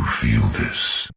you feel this?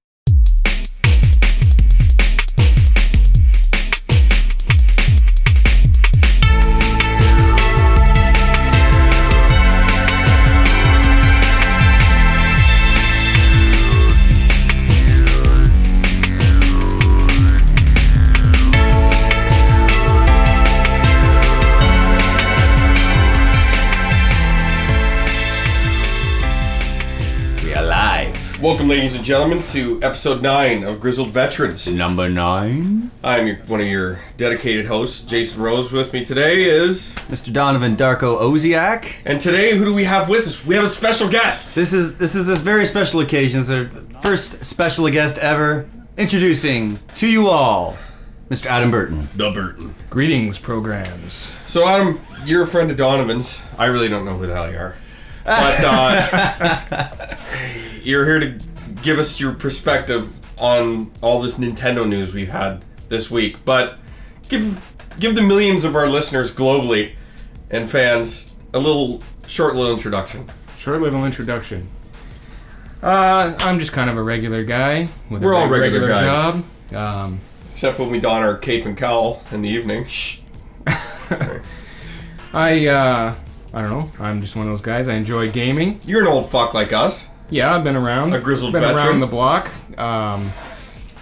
Welcome, ladies and gentlemen, to episode 9 of Grizzled Veterans. Number 9. I'm one of your dedicated hosts, Jason Rose. With me today is Mr. Donovan Darko Oziak. And today, who do we have with us? We have a special guest. This is a very special occasion. It's our first special guest ever. Introducing to you all, Mr. Adam Burton. The Burton. Greetings, programs. So, Adam, you're a friend of Donovan's. I really don't know who the hell you are. But you're here to give us your perspective on all this Nintendo news we've had this week. But give the millions of our listeners globally and fans a short little introduction. Short little introduction. I'm just kind of a regular guy with We're all a regular guys. job. Except when we don our cape and cowl in the evening. Shh. I don't know. I'm just one of those guys. I enjoy gaming. You're an old fuck like us. Yeah, I've been around. A grizzled been veteran. around the block.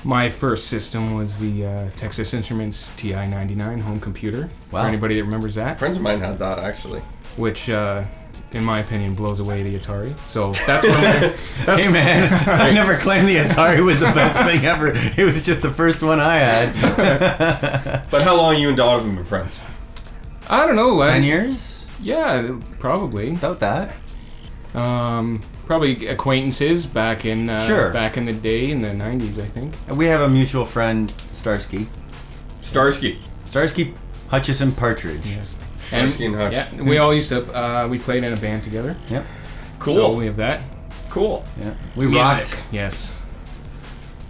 My first system was the Texas Instruments TI-99 home computer. Wow. For anybody that remembers that. Friends of mine had that, actually. Which, in my opinion, blows away the Atari. So that's what Hey man, I never claimed the Atari was the best thing ever. It was just the first one I had. But how long you and Donovan been friends? I don't know. 10 years? Yeah, probably. About that. Probably acquaintances back in Sure. back in the day in the 90s, I think. We have a mutual friend, Starsky. Starsky Hutchison Partridge. Yes. Starsky and Hutch. Yeah, we all used to we played in a band together. Yep. Cool. So we have that. Cool. Yeah. We Music. Yes.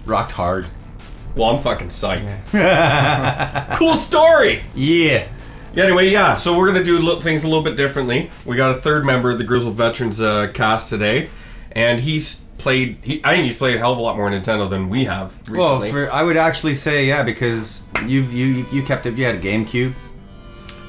rocked hard. Well, I'm fucking psyched. Yeah. Cool story! Yeah. Yeah, anyway, yeah, so we're going to do things a little bit differently. We got a third member of the Grizzled Veterans cast today, and I think he's played a hell of a lot more Nintendo than we have recently. Well, I would actually say, yeah, because you kept it, you had a GameCube.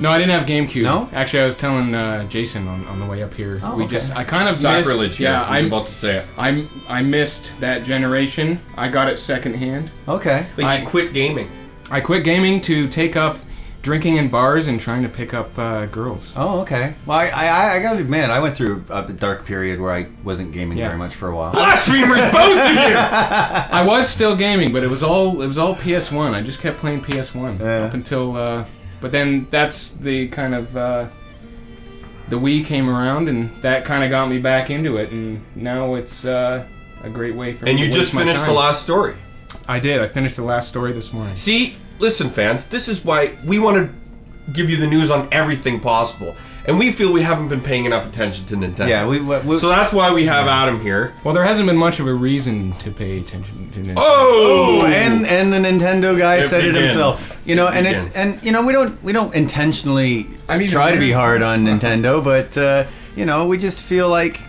No, I didn't have GameCube. No? Actually, I was telling Jason on the way up here. Oh, okay. I kind of Sacrilege, missed. Yeah, I was about to say it. I missed that generation. I got it secondhand. Okay. Like, you quit gaming. I quit gaming to take up drinking in bars and trying to pick up girls. Oh, okay. Well, I gotta admit, I went through a dark period where I wasn't gaming very much for a while. Blasphemers, both of you! I was still gaming, but it was all PS1. I just kept playing PS1 up until. But then that's the kind of the Wii came around, and that kind of got me back into it, and now it's a great way for me. And to you just waste my finished time. the last story. I did. I finished the last story this morning. See, listen, fans, this is why we want to give you the news on everything possible. And we feel we haven't been paying enough attention to Nintendo. Yeah, we So that's why we have Adam here. Well, there hasn't been much of a reason to pay attention to Nintendo. Oh! and the Nintendo guy It said begins. it himself. You know, and we don't intentionally try to be hard on Nintendo, but we just feel like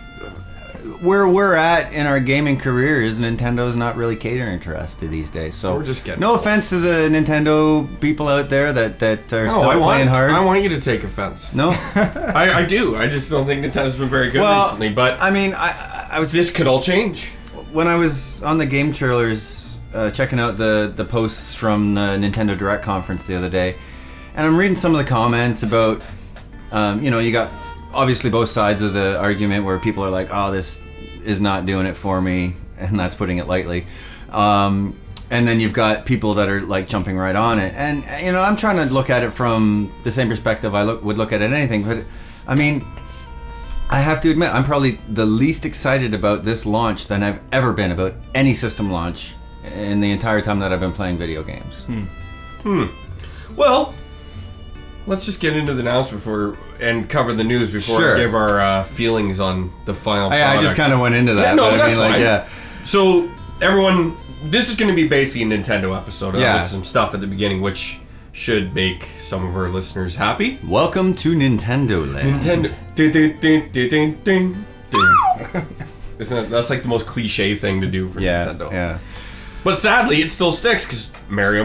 where we're at in our gaming careers, Nintendo's not really catering to us these days. So We're just getting no offense to the Nintendo people out there that are still I playing hard. I want you to take offense. No, I do. I just don't think Nintendo's been very good recently. But I mean, I was this could all change. when I was on the game trailers checking out the posts from the Nintendo Direct conference the other day, and I'm reading some of the comments about you got obviously both sides of the argument where people are like, oh, this is not doing it for me, and that's putting it lightly, and then you've got people that are like jumping right on it, and I'm trying to look at it from the same perspective I would look at anything, but I mean, I have to admit, I'm probably the least excited about this launch than I've ever been about any system launch in the entire time that I've been playing video games. Well, let's just get into the announcement and cover the news before Sure. we give our feelings on the final I product. just kind of went into that. Yeah, no, but that's I mean, fine. yeah. So, everyone, this is going to be basically a Nintendo episode Yeah. with some stuff at the beginning, which should make some of our listeners happy. Welcome to Nintendo Land. Nintendo. Ding, ding, ding, ding, ding, ding. Isn't it? That's like the most cliche thing to do for Nintendo. Yeah. But sadly, it still sticks because Mario,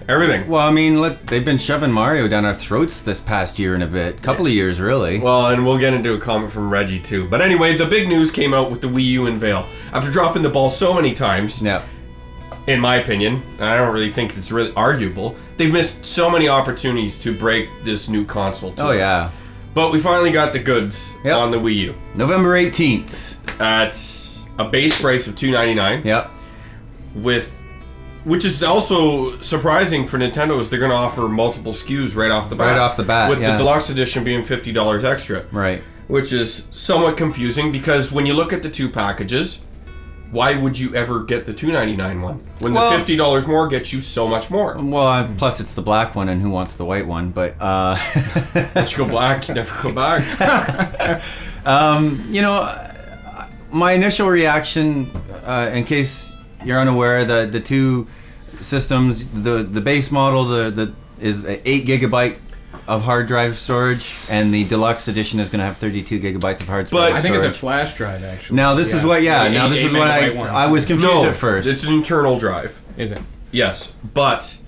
everything. Well, I mean, they've been shoving Mario down our throats this past year and a bit, couple of years really. Well, and we'll get into a comment from Reggie too. But anyway, the big news came out with the Wii U unveil. After dropping the ball so many times, in my opinion, and I don't really think it's really arguable, they've missed so many opportunities to break this new console to us. Yeah. But we finally got the goods on the Wii U. November 18th. At a base price of $299. Yep. Which is also surprising for Nintendo, is they're going to offer multiple SKUs right off the bat. Right off the bat, with the deluxe edition being $50 extra. Right. Which is somewhat confusing because when you look at the two packages, why would you ever get the $299 one when the $50 more gets you so much more? Well, plus it's the black one, and who wants the white one? But once you go black, you never go back. My initial reaction, in case you're unaware, the two systems, the base model is 8 gigabyte of hard drive storage, and the deluxe edition is going to have 32 gigabytes of hard drive storage. I think it's a flash drive, actually. Now this is what I was confused at first. It's an internal drive. Is it? Yes, but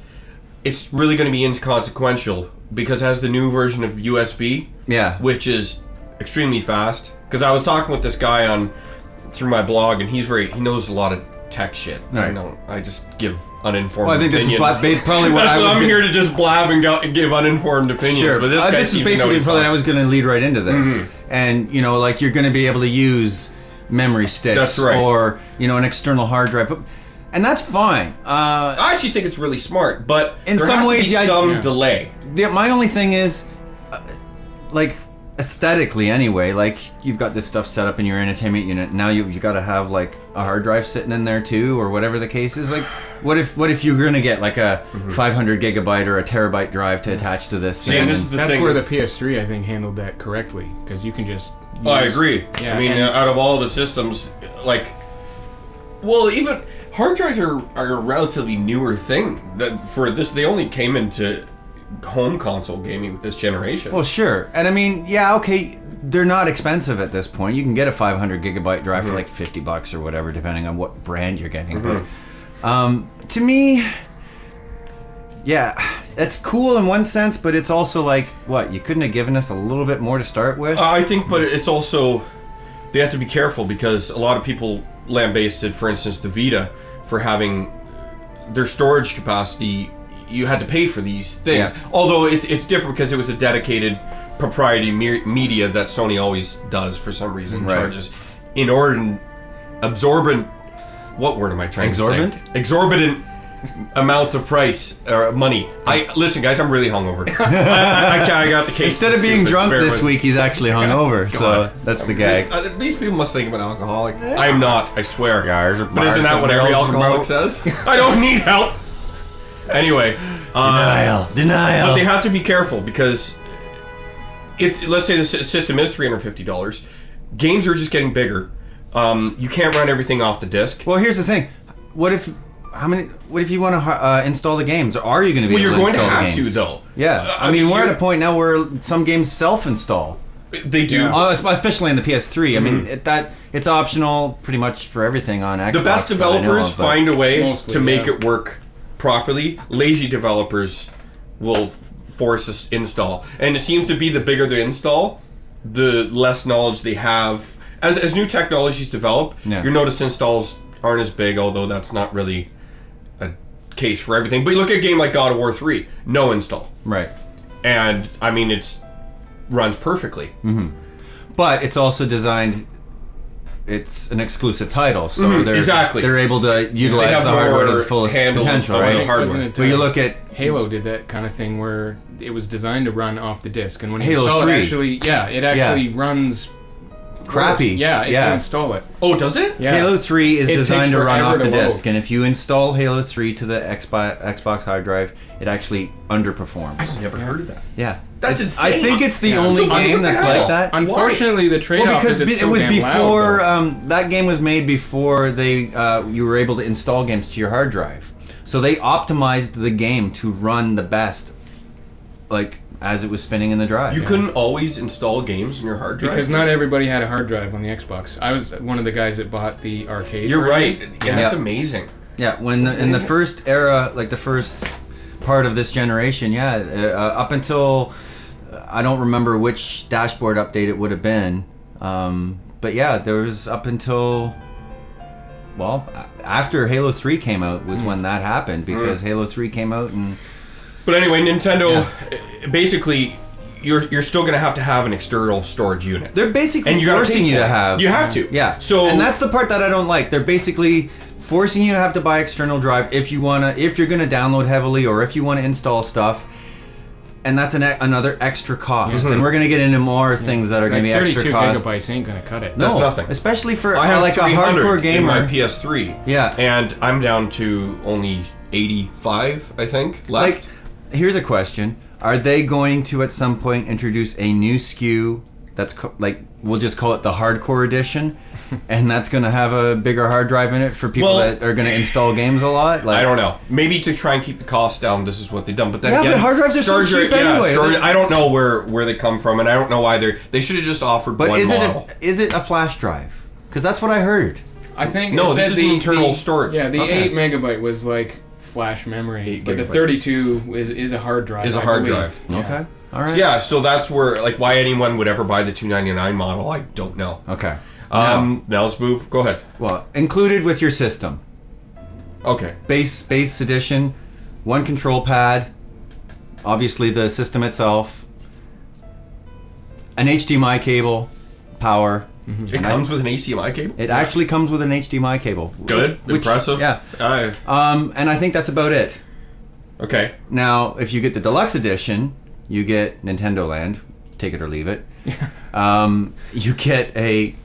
it's really going to be inconsequential because it has the new version of USB. Yeah. Which is extremely fast. Because I was talking with this guy through my blog, and he knows a lot of tech shit. Right. I just give uninformed I think opinions. That's probably what I'm here to just blab and give uninformed opinions. Sure. But this is basically probably I was going to lead right into this. Mm-hmm. And like you're going to be able to use memory sticks. That's right. Or an external hard drive. And that's fine. I actually think it's really smart, but in some ways, some delay. My only thing is, aesthetically anyway, you've got this stuff set up in your entertainment unit. Now you've got to have a hard drive sitting in there too, or whatever the case is. What if you're gonna get a 500 gigabyte or a terabyte drive to attach to this thing? That's where the PS3 I think handled that correctly, because you can just. I agree. Yeah, I mean, out of all the systems, even hard drives are a relatively newer thing. That for this, they only came into home console gaming with this generation. Well, sure. And I mean, okay, they're not expensive at this point. You can get a 500 gigabyte drive for $50 or whatever, depending on what brand you're getting. But to me, it's cool in one sense, but it's also you couldn't have given us a little bit more to start with? I think, but it's also, they have to be careful because a lot of people lambasted, for instance, the Vita for having their storage capacity. You had to pay for these things. Yeah. Although it's different because it was a dedicated proprietary media that Sony always does for some reason. Right. Charges inordinate, absorbent. What word am I trying to say? Exorbitant amounts of price or money. Listen, guys, I'm really hungover. I got the case. Instead of being drunk this week, he's actually hungover. So that's the gag. These people must think I'm an alcoholic. I'm not. I swear. Yeah, but isn't that what every alcoholic says? I don't need help. Anyway, denial. But they have to be careful because if let's say the system is $350, games are just getting bigger. You can't run everything off the disc. Well, here's the thing: what if you want to install the games? Are you going to be? Well, able you're going to to have games? to though. Yeah, I mean we're at a point now where some games self-install. They do, especially in the PS3. I mean it's optional pretty much for everything on Xbox. The best developers find a way to make it work properly. Lazy developers will force us install, and it seems to be the bigger the install, the less knowledge they have. As new technologies develop, your notice installs aren't as big, although that's not really a case for everything. But you look at a game like God of War 3, no install, right? And I mean it runs perfectly. Mm-hmm. But it's also designed. It's an exclusive title, so they're able to utilize the hardware to the fullest potential, right? But you look at Halo did that kind of thing where it was designed to run off the disc, and when you Halo install 3. it actually runs crappy. Yeah, it can install it. Oh, does it? Yeah. Halo 3 is designed to run off the disc, and if you install Halo 3 to the Xbox hard drive, it actually underperforms. I've never heard of that. Yeah. That's insane. I think it's the only game that's like that. Unfortunately, the trade-off is it's so it was damn before loud, that game was made before you were able to install games to your hard drive. So they optimized the game to run the best, as it was spinning in the drive. You couldn't always install games in your hard drive? Because not everybody had a hard drive on the Xbox. I was one of the guys that bought the arcade. You're version. right. Yeah, that's amazing. Yeah, in the first era, like the first part of this generation, up until I don't remember which dashboard update it would have been, but yeah, there was up until after Halo 3 came out was when that happened, because Halo 3 came out and. But anyway, Nintendo, basically, you're still going to have an external storage unit. They're basically and forcing you to have. You have to. Yeah. So, and that's the part that I don't like. They're basically forcing you to have to buy external drive if you're going to download heavily or if you want to install stuff. And that's another extra cost. And we're going to get into more things that are going to be extra costs. 32 gigabytes ain't going to cut it. That's nothing. Especially for I have like a hardcore gamer. in my PS3. Yeah. And I'm down to only 85, I think, left. Like, here's a question. Are they going to at some point introduce a new SKU that's we'll just call it the hardcore edition, and that's going to have a bigger hard drive in it for people that are going to install games a lot? Like, I don't know. Maybe to try and keep the cost down, this is what they've done. But then again, but hard drives are so cheap anyway. I don't know where they come from, and I don't know why they should have just offered one model. Is it a flash drive? Because that's what I heard. I think no, this is internal storage. Yeah, the 8 megabyte was like flash memory, but the 32 is a hard drive. Is a hard drive. Yeah. Okay. All right. So that's where why anyone would ever buy the $299 model, I don't know. Okay. Now let's move. Go ahead. Well, included with your system. Okay. Base edition, one control pad, obviously the system itself, an HDMI cable, power. It comes with an HDMI cable? It actually comes with an HDMI cable. Good. Impressive. Yeah. And I think that's about it. Okay. Now, if you get the deluxe edition, you get Nintendo Land, take it or leave it. You get a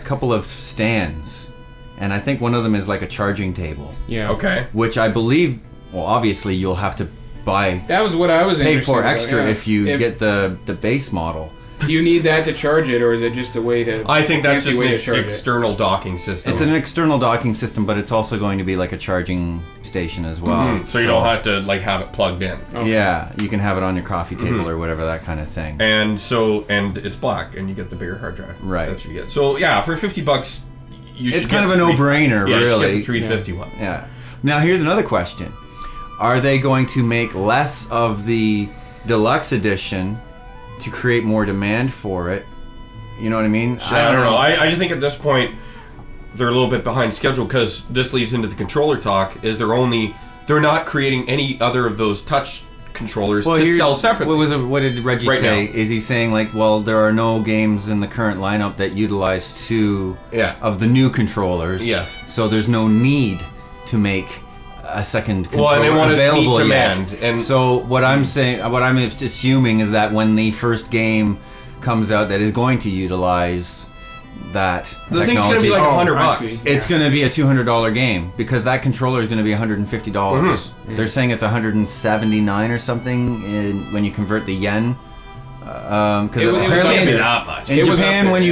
couple of stands, and I think one of them is like a charging table. Yeah. Okay. Which I believe, obviously you'll have to buy. That was what I was pay for about, extra if you get the base model. Do you need that to charge it, or is it just a way to? I think that's just an external external docking system. It's an external docking system, but it's also going to be like a charging station as well. So you don't have to have it plugged in. Okay. Yeah, you can have it on your coffee table or whatever, that kind of thing. And it's black, and you get the bigger hard drive. Right. That's what you get. So yeah, for $50, you should. It's kind of a no-brainer, really. really. You should get the 350 one. Yeah. Now here's another question: are they going to make less of the deluxe edition to create more demand for it? You know what I mean? I don't know. I just think at this point they're a little bit behind schedule, because this leads into the controller talk. Is they're not creating any other of those touch controllers to sell separately. What did Reggie say? Now. Is he saying there are no games in the current lineup that utilize two of the new controllers? Yeah. So there's no need to make a second controller and they want available to meet demand. yet. And so what I'm assuming is that when the first game comes out that is going to utilize that the technology, thing's going to be like $100. It's going to be a $200 game, because that controller is going to be $150. They're saying it's $179 or something when you convert the yen. Because apparently that much. In Japan, when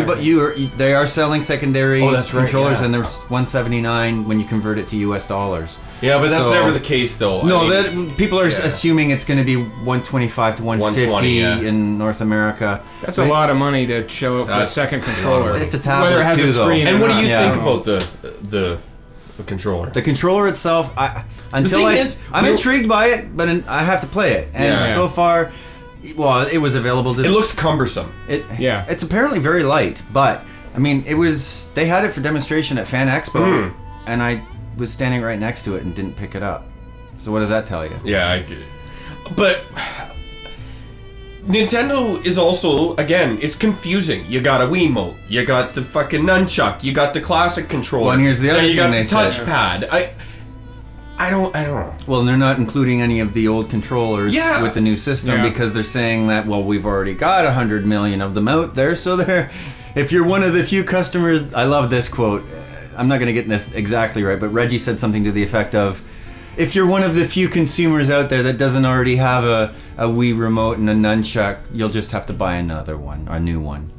they are selling secondary controllers, and they're $179 when you convert it to US dollars. Yeah, but that's never the case, though. No, people are assuming it's going to be $125 to $150 in North America. That's a lot of money to show up for a second controller. It's a tablet whether it has too, a screen. And what do you think about the controller? The controller itself, I'm intrigued by it, but I have to play it. And so far, it was available. It looks cumbersome. It's apparently very light, but I mean, they had it for demonstration at Fan Expo, and I was standing right next to it and didn't pick it up. So what does that tell you? Yeah, I did. But Nintendo is also, again, it's confusing. You got a Wiimote, you got the fucking nunchuck, you got the classic controller. Well, and here's the other thing you got they the touchpad. I don't know. Well, they're not including any of the old controllers with the new system because they're saying that, we've already got 100 million of them out there, so if you're one of the few customers, I love this quote. I'm not going to get this exactly right, but Reggie said something to the effect of, if you're one of the few consumers out there that doesn't already have a Wii remote and a nunchuck, you'll just have to buy another one, a new one.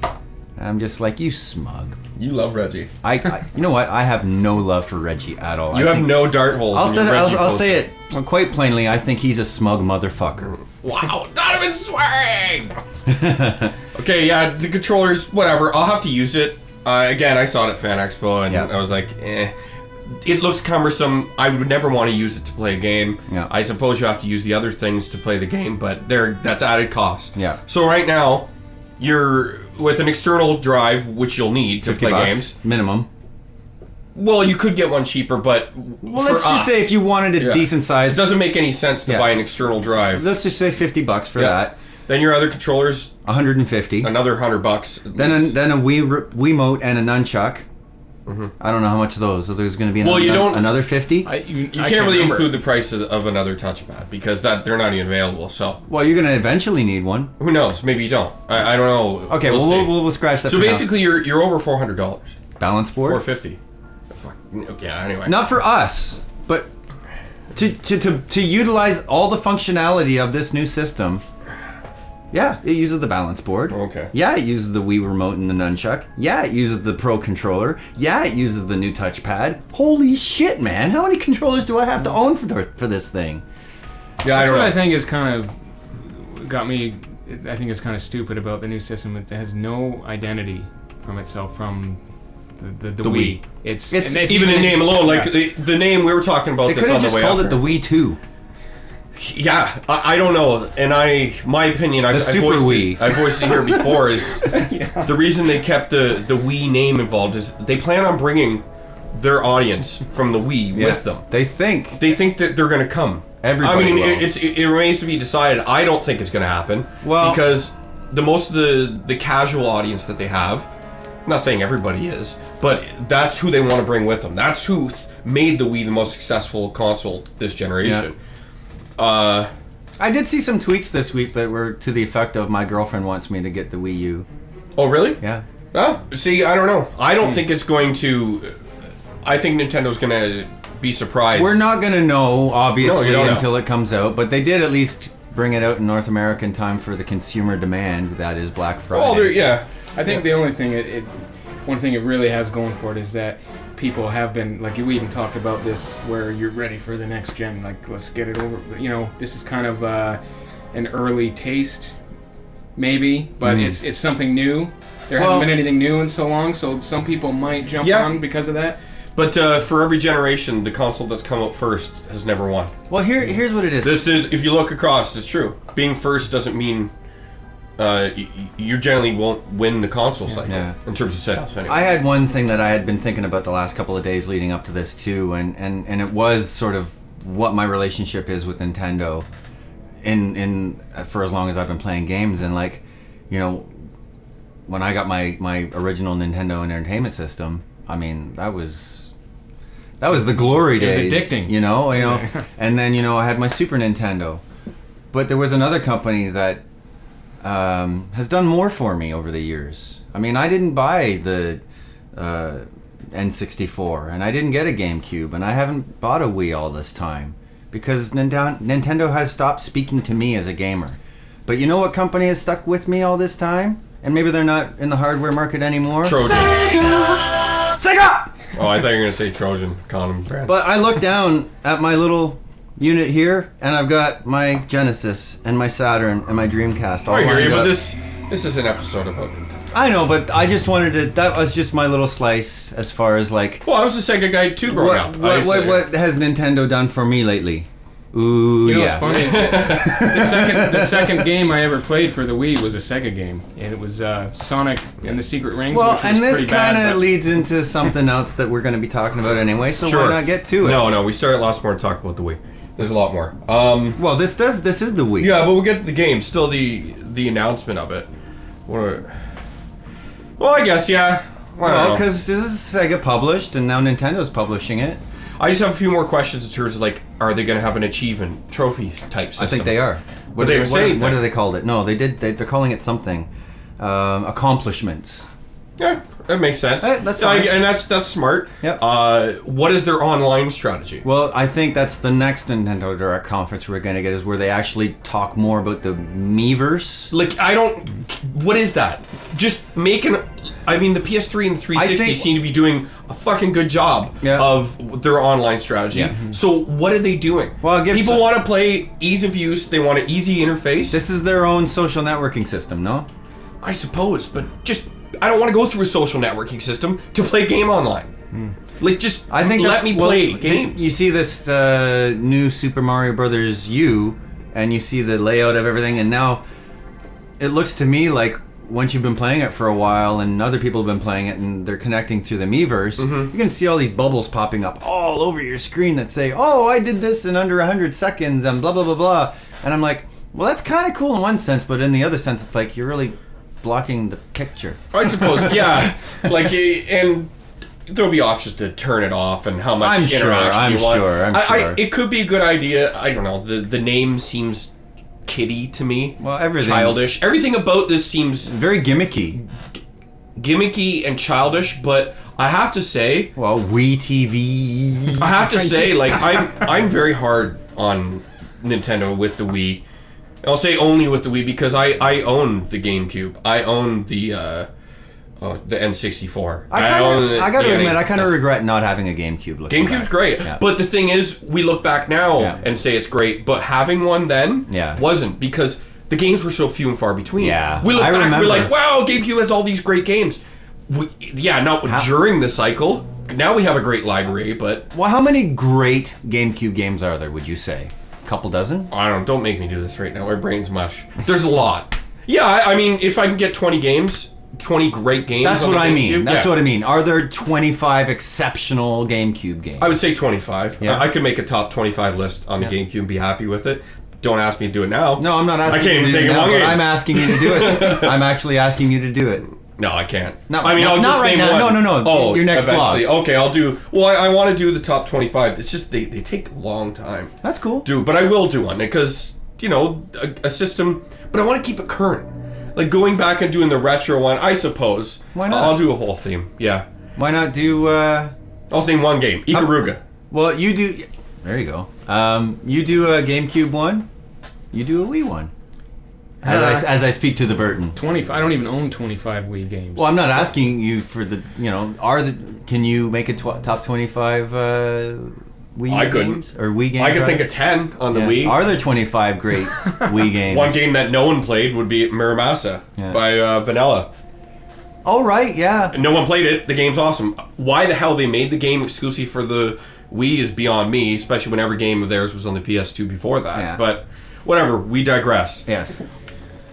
And I'm just like, you smug. You love Reggie. You know what? I have no love for Reggie at all. You have no dart holes. I'll say it quite plainly. I think he's a smug motherfucker. Wow, Donovan swing! Okay, yeah, the controllers, whatever. I'll have to use it. Again, I saw it at Fan Expo, and I was like, eh. It looks cumbersome. I would never want to use it to play a game. Yeah. I suppose you have to use the other things to play the game, but that's added cost. Yeah. So right now, you're with an external drive, which you'll need to play games. Minimum. Well, you could get one cheaper, but let's just say if you wanted a decent size, it doesn't make any sense to buy an external drive. Let's just say $50 for that. Then your other controllers, $150. Another $100. Then a Wiimote and a nunchuck. Mm-hmm. I don't know how much of those. So there's going to be another $50. You can't really include the price of another touchpad because they're not even available. So you're going to eventually need one. Who knows? Maybe you don't. I don't know. Okay, we'll scratch that. So basically, you're over $400. Balance board. $450. Yeah. Anyway. Not for us, but to utilize all the functionality of this new system. Yeah, it uses the balance board. Okay. Yeah, it uses the Wii remote and the nunchuck. Yeah, it uses the Pro controller. Yeah, it uses the new touchpad. Holy shit, man! How many controllers do I have to own for this thing? Yeah, I don't know. I think is kind of got me. I think it's kind of stupid about the new system. It has no identity from itself from the Wii. It's even in name alone. Like the name we were talking about. They could have just called it the Wii 2. Yeah, I don't know, and my opinion, I voiced it here before, is the reason they kept the Wii name involved is they plan on bringing their audience from the Wii with them. They think that they're going to come. Everybody will. It remains to be decided. I don't think it's going to happen. Well, because most of the casual audience that they have, I'm not saying everybody is, but that's who they want to bring with them. That's who made the Wii the most successful console this generation. Yeah. I did see some tweets this week that were to the effect of, my girlfriend wants me to get the Wii U. Oh, really? Yeah. Oh, see, I don't know. I don't think it's going to... I think Nintendo's going to be surprised. We're not going to know, obviously, until it comes out, but they did at least bring it out in North America in time for the consumer demand, that is Black Friday. Oh, I think the only thing one thing it really has going for it is that people have been, like, we even talked about this, where you're ready for the next gen, like, let's get it over. This is kind of an early taste, maybe, but it's something new. There hasn't been anything new in so long, so some people might jump on because of that. But for every generation, the console that's come out first has never won. Well, here's what it is. If you look across, it's true. Being first doesn't mean you generally won't win the console cycle in terms of sales. Anyway. I had one thing that I had been thinking about the last couple of days leading up to this too, and it was sort of what my relationship is with Nintendo in for as long as I've been playing games. And like, when I got my original Nintendo Entertainment System, I mean, that was the glory days. It was addicting. And then I had my Super Nintendo, but there was another company that has done more for me over the years. I mean, I didn't buy the N64, and I didn't get a GameCube, and I haven't bought a Wii all this time because Nintendo has stopped speaking to me as a gamer. But you know what company has stuck with me all this time? And maybe they're not in the hardware market anymore? Trojan. Sega! Oh, I thought you were going to say Trojan condom brand. But I look down at my little unit here, and I've got my Genesis and my Saturn and my Dreamcast all lined up. But this is an episode about Nintendo. I know, but I just wanted to... That was just my little slice as far as like... Well, I was a Sega guy too growing up. What has Nintendo done for me lately? Ooh, What's funny? the second game I ever played for the Wii was a Sega game, and it was Sonic and the Secret Rings. Well, and this kind of leads into something else that we're going to be talking about anyway. So why not get to it? No, we started lots more to talk about the Wii. There's a lot more. Well, this is the Wii. Yeah, but we'll get to the game. Still, the announcement of it. Well, I guess because this is Sega published, and now Nintendo's publishing it. I just have a few more questions in terms of, like, are they going to have an achievement trophy type system? I think they are. What do they call it? No, they did. They're calling it something. Accomplishments. Yeah, that makes sense. That's fine. And that's smart. Yep. What is their online strategy? Well, I think that's the next Nintendo Direct conference we're going to get, is where they actually talk more about the Miiverse. Like, what is that? Just make I mean, the PS3 and the 360 think- seem to be doing a fucking good job Yeah. of their online strategy. Yeah. So what are they doing? Well, it gives- people want to play ease of use. They want an easy interface. This is their own social networking system, no? I suppose, but just I don't want to go through a social networking system to play a game online. Like, just I think let me play well, games. You see this new Super Mario Brothers U, and you see the layout of everything, and now it looks to me like once you've been playing it for a while, and other people have been playing it, and they're connecting through the Miiverse, you're gonna see all these bubbles popping up all over your screen that say, "Oh, I did this in under 100 seconds," and blah blah blah blah. And I'm like, well, that's kind of cool in one sense, but in the other sense, it's like you're really blocking the picture. I suppose, yeah. Like, and there'll be options to turn it off and how much interaction you want. I'm sure. It could be a good idea. I don't know. The name seems kiddie to me. Well, everything. Childish. Everything about this seems Very gimmicky. gimmicky and childish, but I have to say, Well, Wii TV. like, I'm very hard on Nintendo with the Wii. I'll say only with the Wii because I own the GameCube. I own the N64. I gotta admit, I kind of NES. regret not having a GameCube. Looking GameCube's back. great, Yeah. but the thing is, we look back now Yeah. and say it's great, but having one then Yeah. wasn't because the games were so few and far between. Yeah. We look I back, remember. we're like, wow, GameCube has all these great games. During the cycle. Now we have a great library, but Well, how many great GameCube games are there? Would you say? A couple dozen? don't make me do this right now. My brain's mush. There's a lot. Yeah, I mean, if I can get 20 games, 20 great games. That's on what the I mean. GameCube, That's yeah. what I mean. Are there 25 exceptional GameCube games? I would say 25. Yeah. I could make a top 25 list on the GameCube and be happy with it. Don't ask me to do it now. No, I'm not asking I can't you even to do think it of now, one but game. I'm asking you to do it. I'm actually asking you to do it. No, I can't. No, I mean, no, I'll not just right name now. one. No. Oh, Your next eventually. blog. Okay, I'll do. Well, I want to do the top 25. It's just they take a long time. That's cool. But I will do one because a system. But I want to keep it current. Like going back and doing the retro one, I suppose. Why not? I'll do a whole theme. Yeah. Why not do? I'll just name one game. Ikaruga. Well, you do. There you go. You do a GameCube one. You do a Wii one. As I speak to the Burton. 25. I don't even own 25 Wii games. Well, I'm not asking you for the. Can you make a top 25 Wii I couldn't. games or Wii games? I could rather? think of 10 on the Yeah. Wii. Are there 25 great Wii games? One game that no one played would be Miramasa Yeah. by Vanilla. Oh right, yeah. No one played it. The game's awesome. Why the hell they made the game exclusive for the Wii is beyond me, especially when every game of theirs was on the PS2 before that. Yeah. But whatever, we digress. Yes.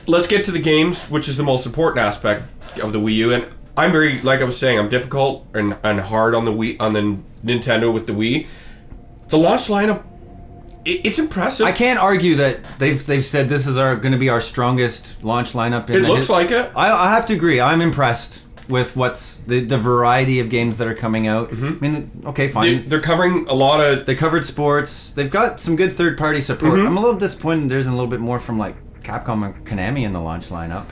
Let's get to the games, which is the most important aspect of the Wii U. And I'm very, like I was saying, I'm difficult and hard on the Wii, on the Nintendo with the Wii. The launch lineup, it's impressive. I can't argue that they've said this is going to be our strongest launch lineup. It looks like it. I have to agree. I'm impressed with what's the variety of games that are coming out. I mean, okay, fine. They're covering a lot of. They covered sports. They've got some good third-party support. I'm a little disappointed there isn't a little bit more from like Capcom and Konami in the launch lineup.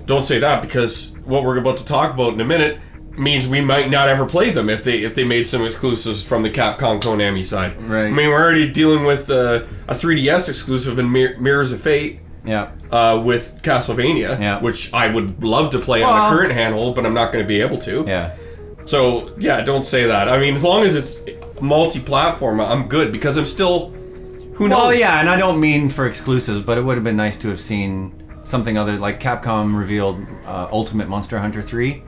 Don't say that because what we're about to talk about in a minute means we might not ever play them if they made some exclusives from the Capcom Konami side. Right. I mean, we're already dealing with a 3DS exclusive in Mirrors of Fate Yeah. with Castlevania, Yeah. which I would love to play on Well- a current handheld, but I'm not going to be able to. Yeah. So, yeah, don't say that. I mean, as long as it's multi-platform, I'm good because I'm still... Who knows? Well, yeah, and I don't mean for exclusives, but it would have been nice to have seen something other, like Capcom revealed Ultimate Monster Hunter 3,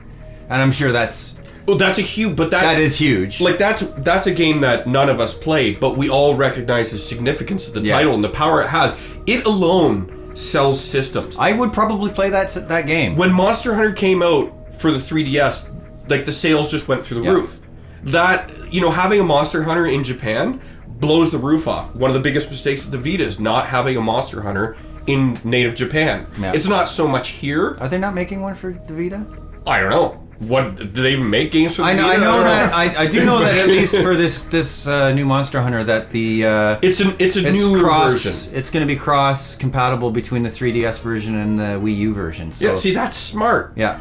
and I'm sure that's Well, that's a huge... But that is huge. Like, that's a game that none of us play, but we all recognize the significance of the Yeah. title and the power it has. It alone sells systems. I would probably play that game. When Monster Hunter came out for the 3DS, like, the sales just went through the Yeah. roof. That, having a Monster Hunter in Japan blows the roof off. One of the biggest mistakes with the Vita is not having a Monster Hunter in native Japan. Yeah. It's not so much here. Are they not making one for the Vita? I don't know. What do they even make games for the I Vita? know don't that. I do know that at least for this new Monster Hunter that the it's a new cross. version. It's going to be cross compatible between the 3DS version and the Wii U version. So, Yeah, see, that's smart. yeah.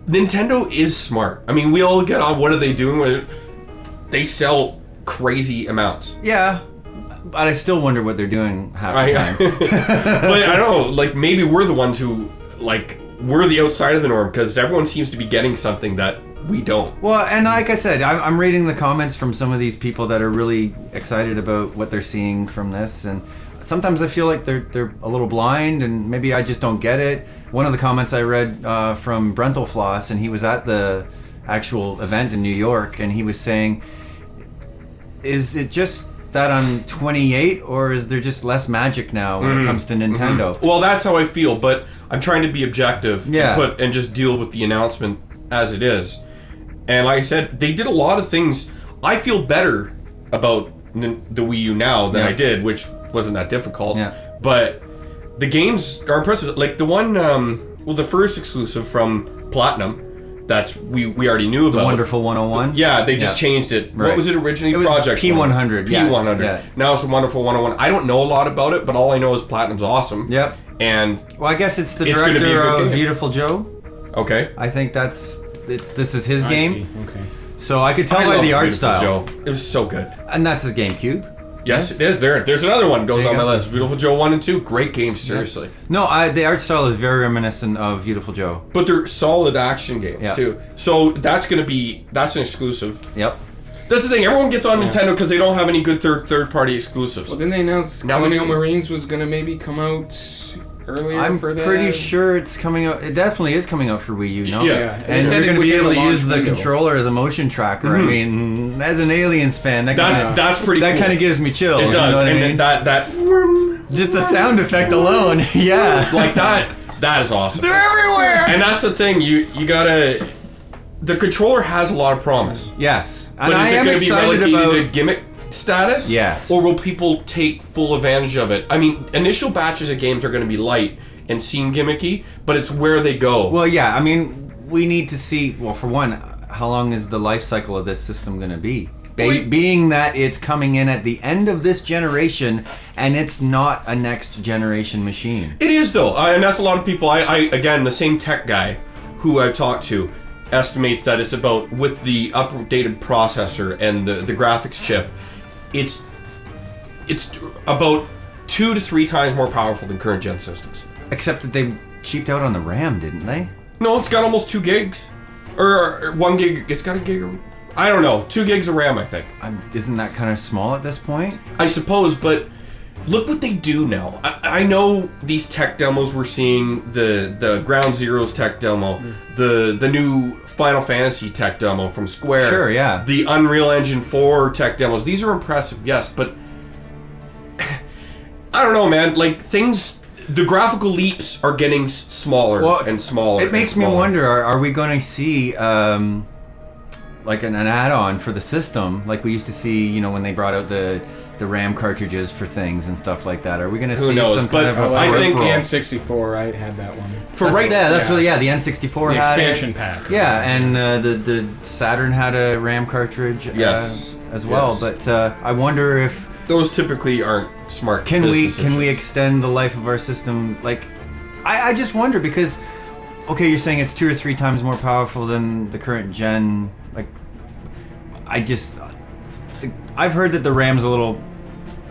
Nintendo is smart. I mean, we all get on what are they doing with it? They sell crazy amounts. Yeah, but I still wonder what they're doing half the time. But I don't know, like maybe we're the ones who like we're the outside of the norm because everyone seems to be getting something that we don't. Well, and like I said, I'm reading the comments from some of these people that are really excited about what they're seeing from this, and sometimes I feel like they're a little blind, and maybe I just don't get it. One of the comments I read from Brentalfloss, and he was at the actual event in New York, and he was saying, is it just that I'm 28, or is there just less magic now when it comes to Nintendo? Well, that's how I feel, but I'm trying to be objective Yeah. and just deal with the announcement as it is. And like I said, they did a lot of things. I feel better about the Wii U now than I did, which wasn't that difficult. Yeah. But the games are impressive. Like the one, the first exclusive from Platinum, that's we already knew about. The Wonderful 101? Yeah, they just changed it. Right. What was it originally? It was Project P100. P100. Yeah. Now it's Wonderful 101. I don't know a lot about it, but all I know is Platinum's awesome. Yep. And Well, I guess it's the It's gonna be a director good of game. Beautiful Joe. okay. I think this is his I game. see. Okay. So I could tell I by love the art Beautiful style. Joe. It was so good. And that's his GameCube. Yes, it is. There's another one goes There on you my go. list. Beautiful Joe 1 and 2, great games, seriously. No, the art style is very reminiscent of Beautiful Joe. But they're solid action games Yeah. too. So that's an exclusive. Yep. That's the thing. Everyone gets on Nintendo because they don't have any good third party exclusives. Well, didn't they announce Now Colonial they're- Marines was going to maybe come out earlier I'm for that? pretty sure it's coming out. It definitely is coming out for Wii U, no? Yeah. And They said you're it going to be within able the to use launch the window. controller as a motion tracker. I mean, as an Aliens fan, that that's pretty that cool. kind of gives me chills. It you does. know what I And mean? then that Just the sound effect alone, yeah. like that is awesome. They're everywhere. And that's the thing. You gotta. The controller has a lot of promise. Yes, and But I is it am going to be excited relegated about. to gimmick status? Yes. Or will people take full advantage of it? I mean, initial batches of games are going to be light and seem gimmicky, but it's where they go. Well, yeah. I mean, we need to see. Well, for one, how long is the life cycle of this system going to be? Being that it's coming in at the end of this generation, and it's not a next generation machine. It is though, and that's a lot of people. I again, the same tech guy who I've talked to estimates that it's about, with the updated processor and the graphics chip, it's about 2 to 3 times more powerful than current gen systems. Except that they cheaped out on the RAM, didn't they? No, it's got almost 2 gigs, or 1 gig. It's got a gig. I don't know, 2 gigs of RAM, I think. Isn't that kind of small at this point? I suppose, but look what they do now. I know these tech demos we're seeing, the Ground Zeroes tech demo, the new Final Fantasy tech demo from Square. Sure, yeah. The Unreal Engine 4 tech demos. These are impressive, yes, but I don't know, man. Like, the graphical leaps are getting smaller and smaller. It makes me wonder, are we going to see like an add-on for the system, like we used to see, you know, when they brought out the RAM cartridges for things and stuff like that? Are we going to see knows? some But kind of a I think peripheral? the N64, right, had that one. That's what the N64 The had expansion it. pack. Yeah, and the Saturn had a RAM cartridge Yes. as well. Yes. But I wonder if Those typically aren't smart. can business we decisions. extend the life of our system? Like, I just wonder, because okay, you're saying it's 2 or 3 times more powerful than the current gen. Like, I've heard that the RAM's a little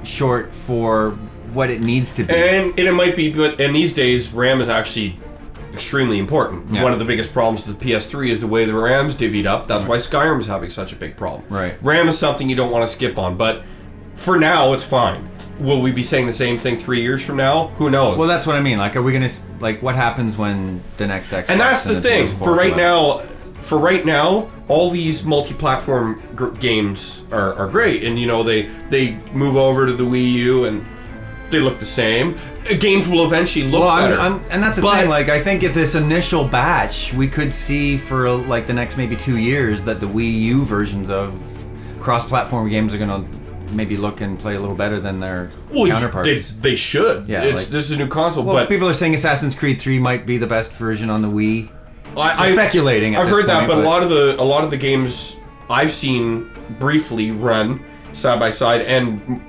short for what it needs to be. And it might be, but in these days, RAM is actually extremely important. Yeah. One of the biggest problems with the PS3 is the way the RAM's divvied up. That's why Skyrim is having such a big problem. Right. RAM is something you don't want to skip on, but for now, it's fine. Will we be saying the same thing 3 years from now? Who knows? Well, that's what I mean. Like, are we gonna what happens when the next Xbox? and that's the thing. PS4 For right come out? now, all these multi-platform games are great, and you know they move over to the Wii U and they look the same. Games will eventually look better. And that's the But- thing. Like, I think if this initial batch, we could see for like the next maybe 2 years that the Wii U versions of cross-platform games are gonna maybe look and play a little better than their counterparts. They should. Yeah, This is a new console, Well, but people are saying Assassin's Creed 3 might be the best version on the Wii. I'm speculating at I've this heard that, point, but but- a lot of the games I've seen briefly run side by side, and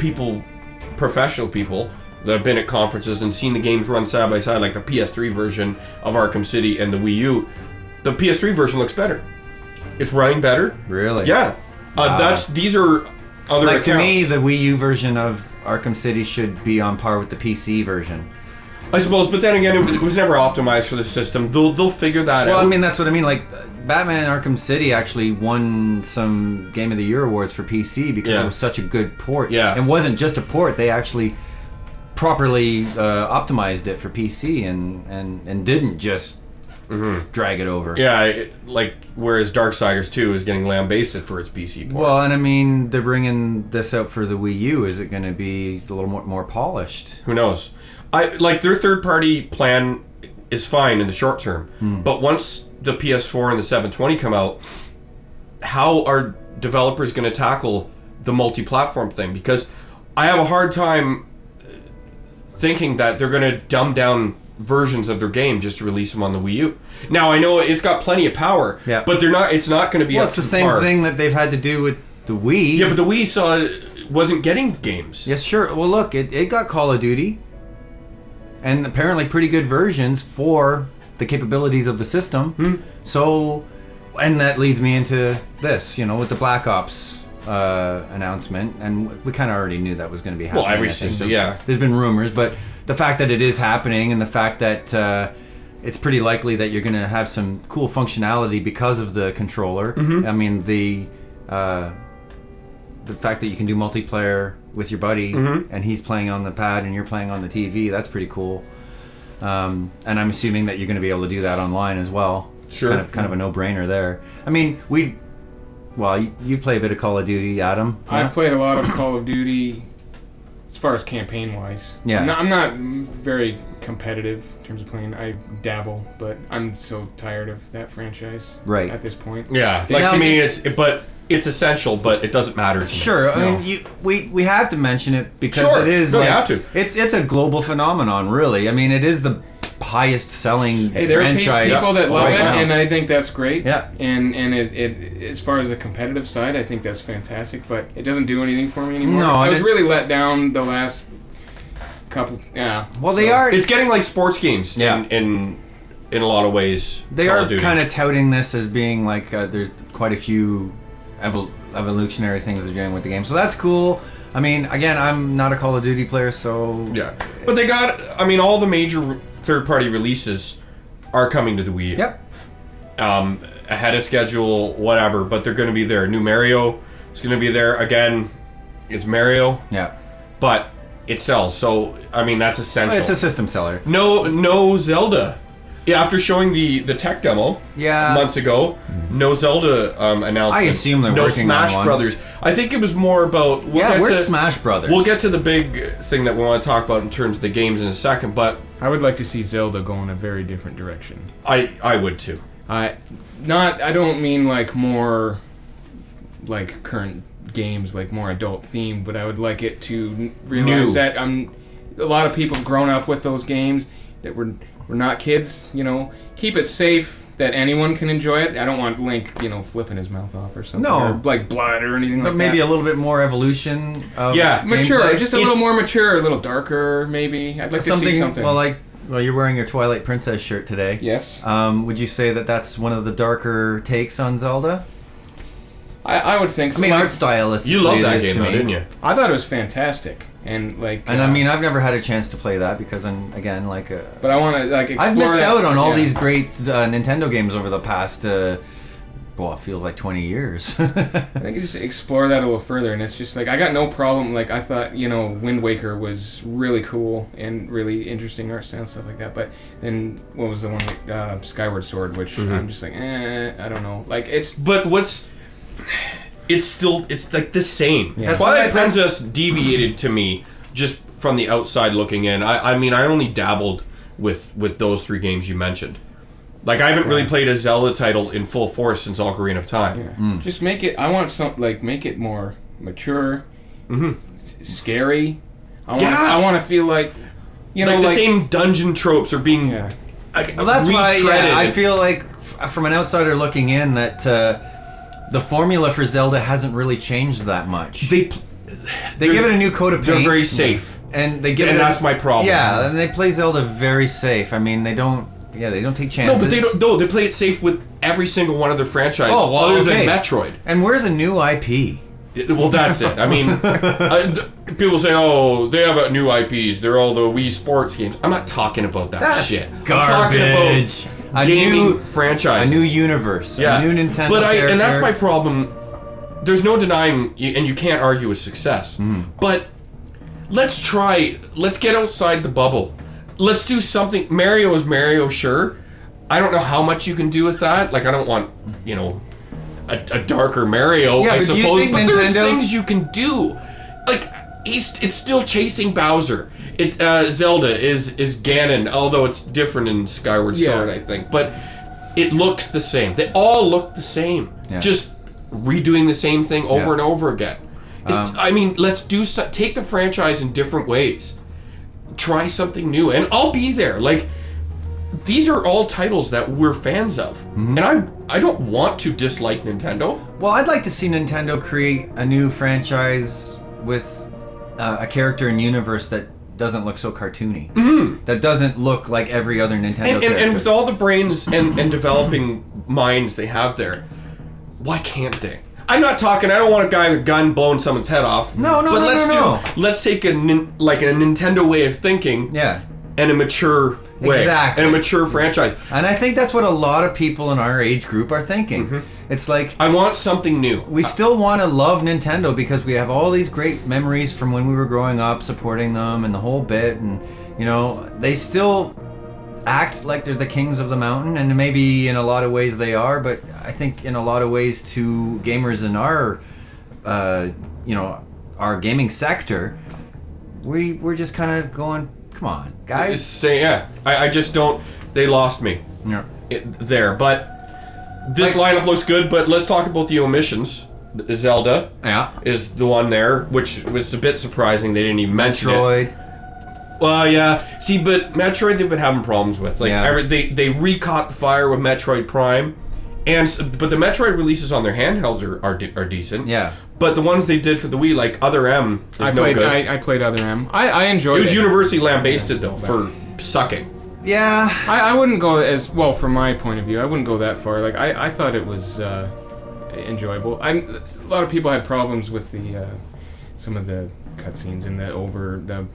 professional people that have been at conferences and seen the games run side by side, like the PS3 version of Arkham City and the Wii U. The PS3 version looks better. It's running better. Really? Yeah. These are other Like, to me, accounts. the Wii U version of Arkham City should be on par with the PC version. I suppose, but then again, it was never optimized for the system. They'll figure that out. Well, I mean, that's what I mean. Like, Batman Arkham City actually won some Game of the Year awards for PC because it was such a good port. Yeah. It wasn't just a port. They actually properly optimized it for PC and didn't just drag it over. Yeah, whereas Darksiders 2 is getting lambasted for its PC port. Well, and I mean, they're bringing this out for the Wii U. Is it going to be a little more polished? Who knows? Their third-party plan is fine in the short term, but once the PS4 and the 720 come out, how are developers going to tackle the multi-platform thing? Because I have a hard time thinking that they're going to dumb down versions of their game just to release them on the Wii U. Now I know it's got plenty of power, but it's not going to be. Well, up it's the to same par. thing that they've had to do with the Wii. Yeah, but the Wii wasn't getting games. Yes, sure. Well, look, it got Call of Duty, and apparently pretty good versions for the capabilities of the system. So, and that leads me into this, with the Black Ops announcement, and we kind of already knew that was going to be happening. Well, every system, There's been rumors, but the fact that it is happening, and the fact that it's pretty likely that you're going to have some cool functionality because of the controller. I mean, the fact that you can do multiplayer with your buddy, and he's playing on the pad and you're playing on the TV, that's pretty cool. And I'm assuming that you're going to be able to do that online as well. Sure. Kind of a no-brainer there. I mean, you play a bit of Call of Duty, Adam. I've played a lot of Call of Duty as far as campaign-wise. Yeah. I'm not very competitive in terms of playing. I dabble, but I'm so tired of that franchise at this point. Yeah, to me, it's essential, but it doesn't matter to me. Sure, I mean, we have to mention it because it is. You have to. It's a global phenomenon, really. I mean, it is the highest selling franchise. There are people that love it, now. and I think that's great. Yeah. And it as far as the competitive side, I think that's fantastic. But it doesn't do anything for me anymore. No, I was really let down the last couple. Yeah. Well, they are. It's getting like sports games. In a lot of ways. They are kind of touting this as being like there's quite a few evolutionary things they're doing with the game, so that's cool. I mean, again, I'm not a Call of Duty player, so but they got. I mean, all the major third-party releases are coming to the Wii. Yep. Ahead of schedule, whatever, but they're going to be there. New Mario is going to be there again. It's Mario. Yeah. But it sells, so I mean that's essential. It's a system seller. No Zelda. Yeah, after showing the tech demo months ago, no Zelda announcement. I assume they're working Smash on one. Brothers. I think it was more about. Where's Smash Brothers? We'll get to the big thing that we want to talk about in terms of the games in a second, but I would like to see Zelda go in a very different direction. I would too. I don't mean like more like current games, like more adult themed, but I would like it to realize that a lot of people have grown up with those games that we're not kids, keep it safe that anyone can enjoy it. I don't want Link, flipping his mouth off or something. No. Or like blood or anything like that. But maybe a little bit more evolution of mature, gameplay. just a little more mature, a little darker maybe. I'd like to see something. Well, you're wearing your Twilight Princess shirt today. Yes. Would you say that that's one of the darker takes on Zelda? I would think so. I mean, art stylistically, you love that game, though, didn't you? I thought it was fantastic. And I mean, I've never had a chance to play that because I'm again But I want to explore. I've missed out on all these great Nintendo games over the past. It feels like 20 years. I think you just explore that a little further, and it's just I got no problem. I thought Wind Waker was really cool and really interesting art style and stuff like that. But then what was the one with Skyward Sword, which I'm just I don't know. It's like the same. Yeah. Twilight Princess deviated to me just from the outside looking in. I mean, I only dabbled with those three games you mentioned. I haven't really played a Zelda title in full force since Ocarina of Time. Yeah. Just make it. I want make it more mature, scary. I want to feel like the same dungeon tropes are being. Well, that's why I feel like from an outsider looking in that. The formula for Zelda hasn't really changed that much. They give it a new coat of paint. They're very safe, and they give and it. That's my problem. Yeah, and they play Zelda very safe. I mean, they don't take chances. No, but they don't. No, they play it safe with every single one of their franchises, other than Metroid. And where's a new IP? Well, that's it. I mean, people say, "Oh, they have new IPs. They're all the Wii Sports games." I'm not talking about that shit. Garbage. I'm talking about gaming franchises, a new universe, a new Nintendo. But and that's my problem. There's no denying, and you can't argue with success. But let's get outside the bubble. Let's do something. Mario is Mario, sure. I don't know how much you can do with that. Like, I don't want, a darker Mario, I suppose. But there's things you can do. Like, it's still chasing Bowser. Zelda is Ganon, although it's different in Skyward Sword, I think. But it looks the same. They all look the same. Yeah. Just redoing the same thing over and over again. Let's take the franchise in different ways. Try something new, and I'll be there. Like, these are all titles that we're fans of, and I don't want to dislike Nintendo. Well, I'd like to see Nintendo create a new franchise with a character and universe that doesn't look so cartoony. That doesn't look like every other Nintendo character. And with all the brains and developing minds they have there, why can't they? I'm not talking. I don't want a guy with a gun blowing someone's head off. No. Let's take a Nintendo way of thinking. Yeah. And a mature way. Exactly. And a mature franchise. And I think that's what a lot of people in our age group are thinking. It's like, I want something new. We still want to love Nintendo because we have all these great memories from when we were growing up, supporting them and the whole bit. And, they still act like they're the kings of the mountain, and maybe in a lot of ways they are, but I think in a lot of ways to gamers in our our gaming sector, we're just kind of going, come on guys. I just don't. They lost me there, but this lineup looks good. But let's talk about the omissions. Zelda is the one there, which was a bit surprising they didn't even mention it. Well, yeah. See, but Metroid they've been having problems with. They recaught the fire with Metroid Prime, but the Metroid releases on their handhelds are decent. Yeah. But the ones they did for the Wii, like Other M, is no good. I played Other M. I enjoyed it. It was universally lambasted though for sucking. Yeah. I wouldn't go as well from my point of view. I wouldn't go that far. Like I thought it was enjoyable. A lot of people had problems with the some of the cutscenes and the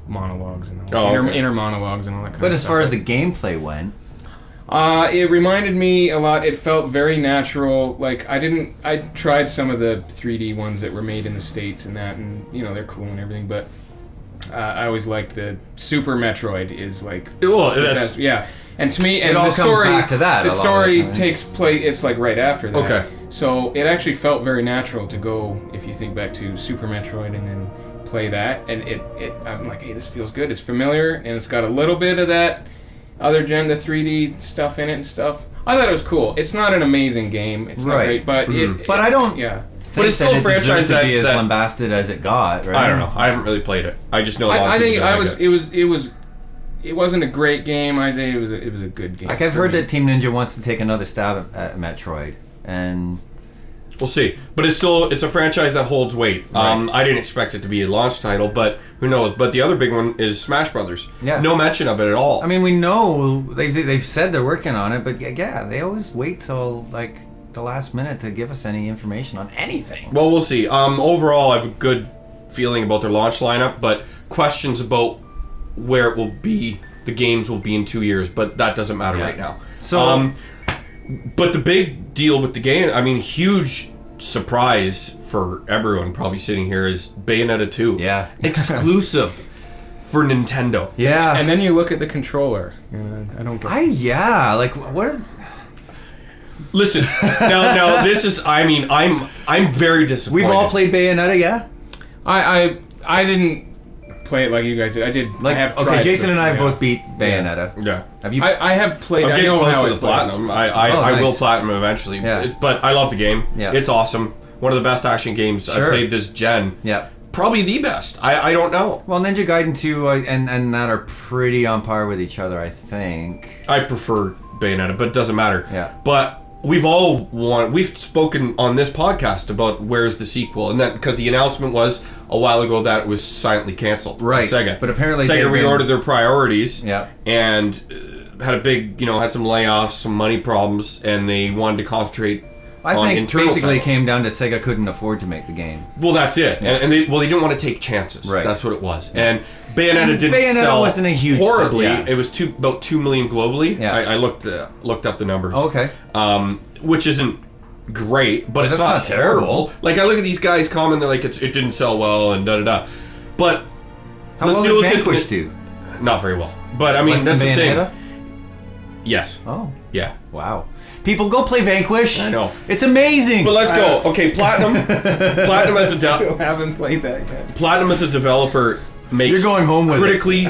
monologues and inner monologues and all that kind of stuff. But as far as the gameplay went, it reminded me a lot. It felt very natural. Like I tried some of the 3D ones that were made in the States and that, and they're cool and everything. But I always liked the Super Metroid. Is like and to me, and it all the story comes back to that. The story takes place. It's like right after that. Okay. So it actually felt very natural to go, if you think back to Super Metroid and then play that, and I'm like, hey, this feels good. It's familiar, and it's got a little bit of that other gen, the 3D stuff in it and stuff. I thought it was cool. It's not an amazing game. It's not great, but but I don't. Yeah. But it's still a franchise that be as lambasted as it got. Right? I don't know. I haven't really played it. I just know a lot of people It wasn't a great game. I say it was a good game. Like I've heard that Team Ninja wants to take another stab at Metroid, and we'll see. But it's a franchise that holds weight. Right. I didn't expect it to be a launch title, but who knows? But the other big one is Smash Brothers. Yeah. No mention of it at all. I mean, we know they've said they're working on it, but they always wait till like the last minute to give us any information on anything. Well, we'll see. Overall, I have a good feeling about their launch lineup, but questions about where it will be, the games will be in 2 years, but that doesn't matter right now. So, but the big deal with the game, I mean, huge surprise for everyone probably sitting here is Bayonetta 2. Yeah. Exclusive for Nintendo. Yeah. And then you look at the controller. I don't get like what? Listen, now this is. I mean, I'm very disappointed. We've all played Bayonetta, yeah. I didn't play it like you guys did. I did. Like, I have tried Jason and I have both beat Bayonetta. Yeah. Have you? I have played. I'm I getting know close how to the platinum. I will platinum eventually. Yeah. But I love the game. Yeah. It's awesome. One of the best action games I've played this gen. Yeah. Probably the best. I don't know. Well, Ninja Gaiden 2 and that are pretty on par with each other, I think. I prefer Bayonetta, but it doesn't matter. Yeah. But we've spoken on this podcast about where's the sequel, and that because the announcement was a while ago that it was silently canceled by Sega. But apparently Sega reordered their priorities. Yeah. And had a big, had some layoffs, some money problems, and they wanted to concentrate I on think internal basically it titles. came down to Sega couldn't afford to make the game. Well, that's it. And they didn't want to take chances. Right. That's what it was. And Bayonetta didn't Bayonetta sell wasn't a huge- horribly. yeah. It was about 2 million globally. Yeah. I looked up the numbers. Oh, okay. Which isn't great, but it's that's not not terrible. terrible. Like, I look at these guys comment, they're like, it didn't sell well and da-da-da. But How let's well deal did with Vanquish it. do? Not very well. But, I mean, Less that's than the thing. Bayonetta? Yes. Oh, Yeah. wow. People, go play Vanquish. I know. It's amazing. But let's go. Okay, Platinum. Platinum as a Still haven't played that yet. Platinum as a developer makes You're going home with it. critically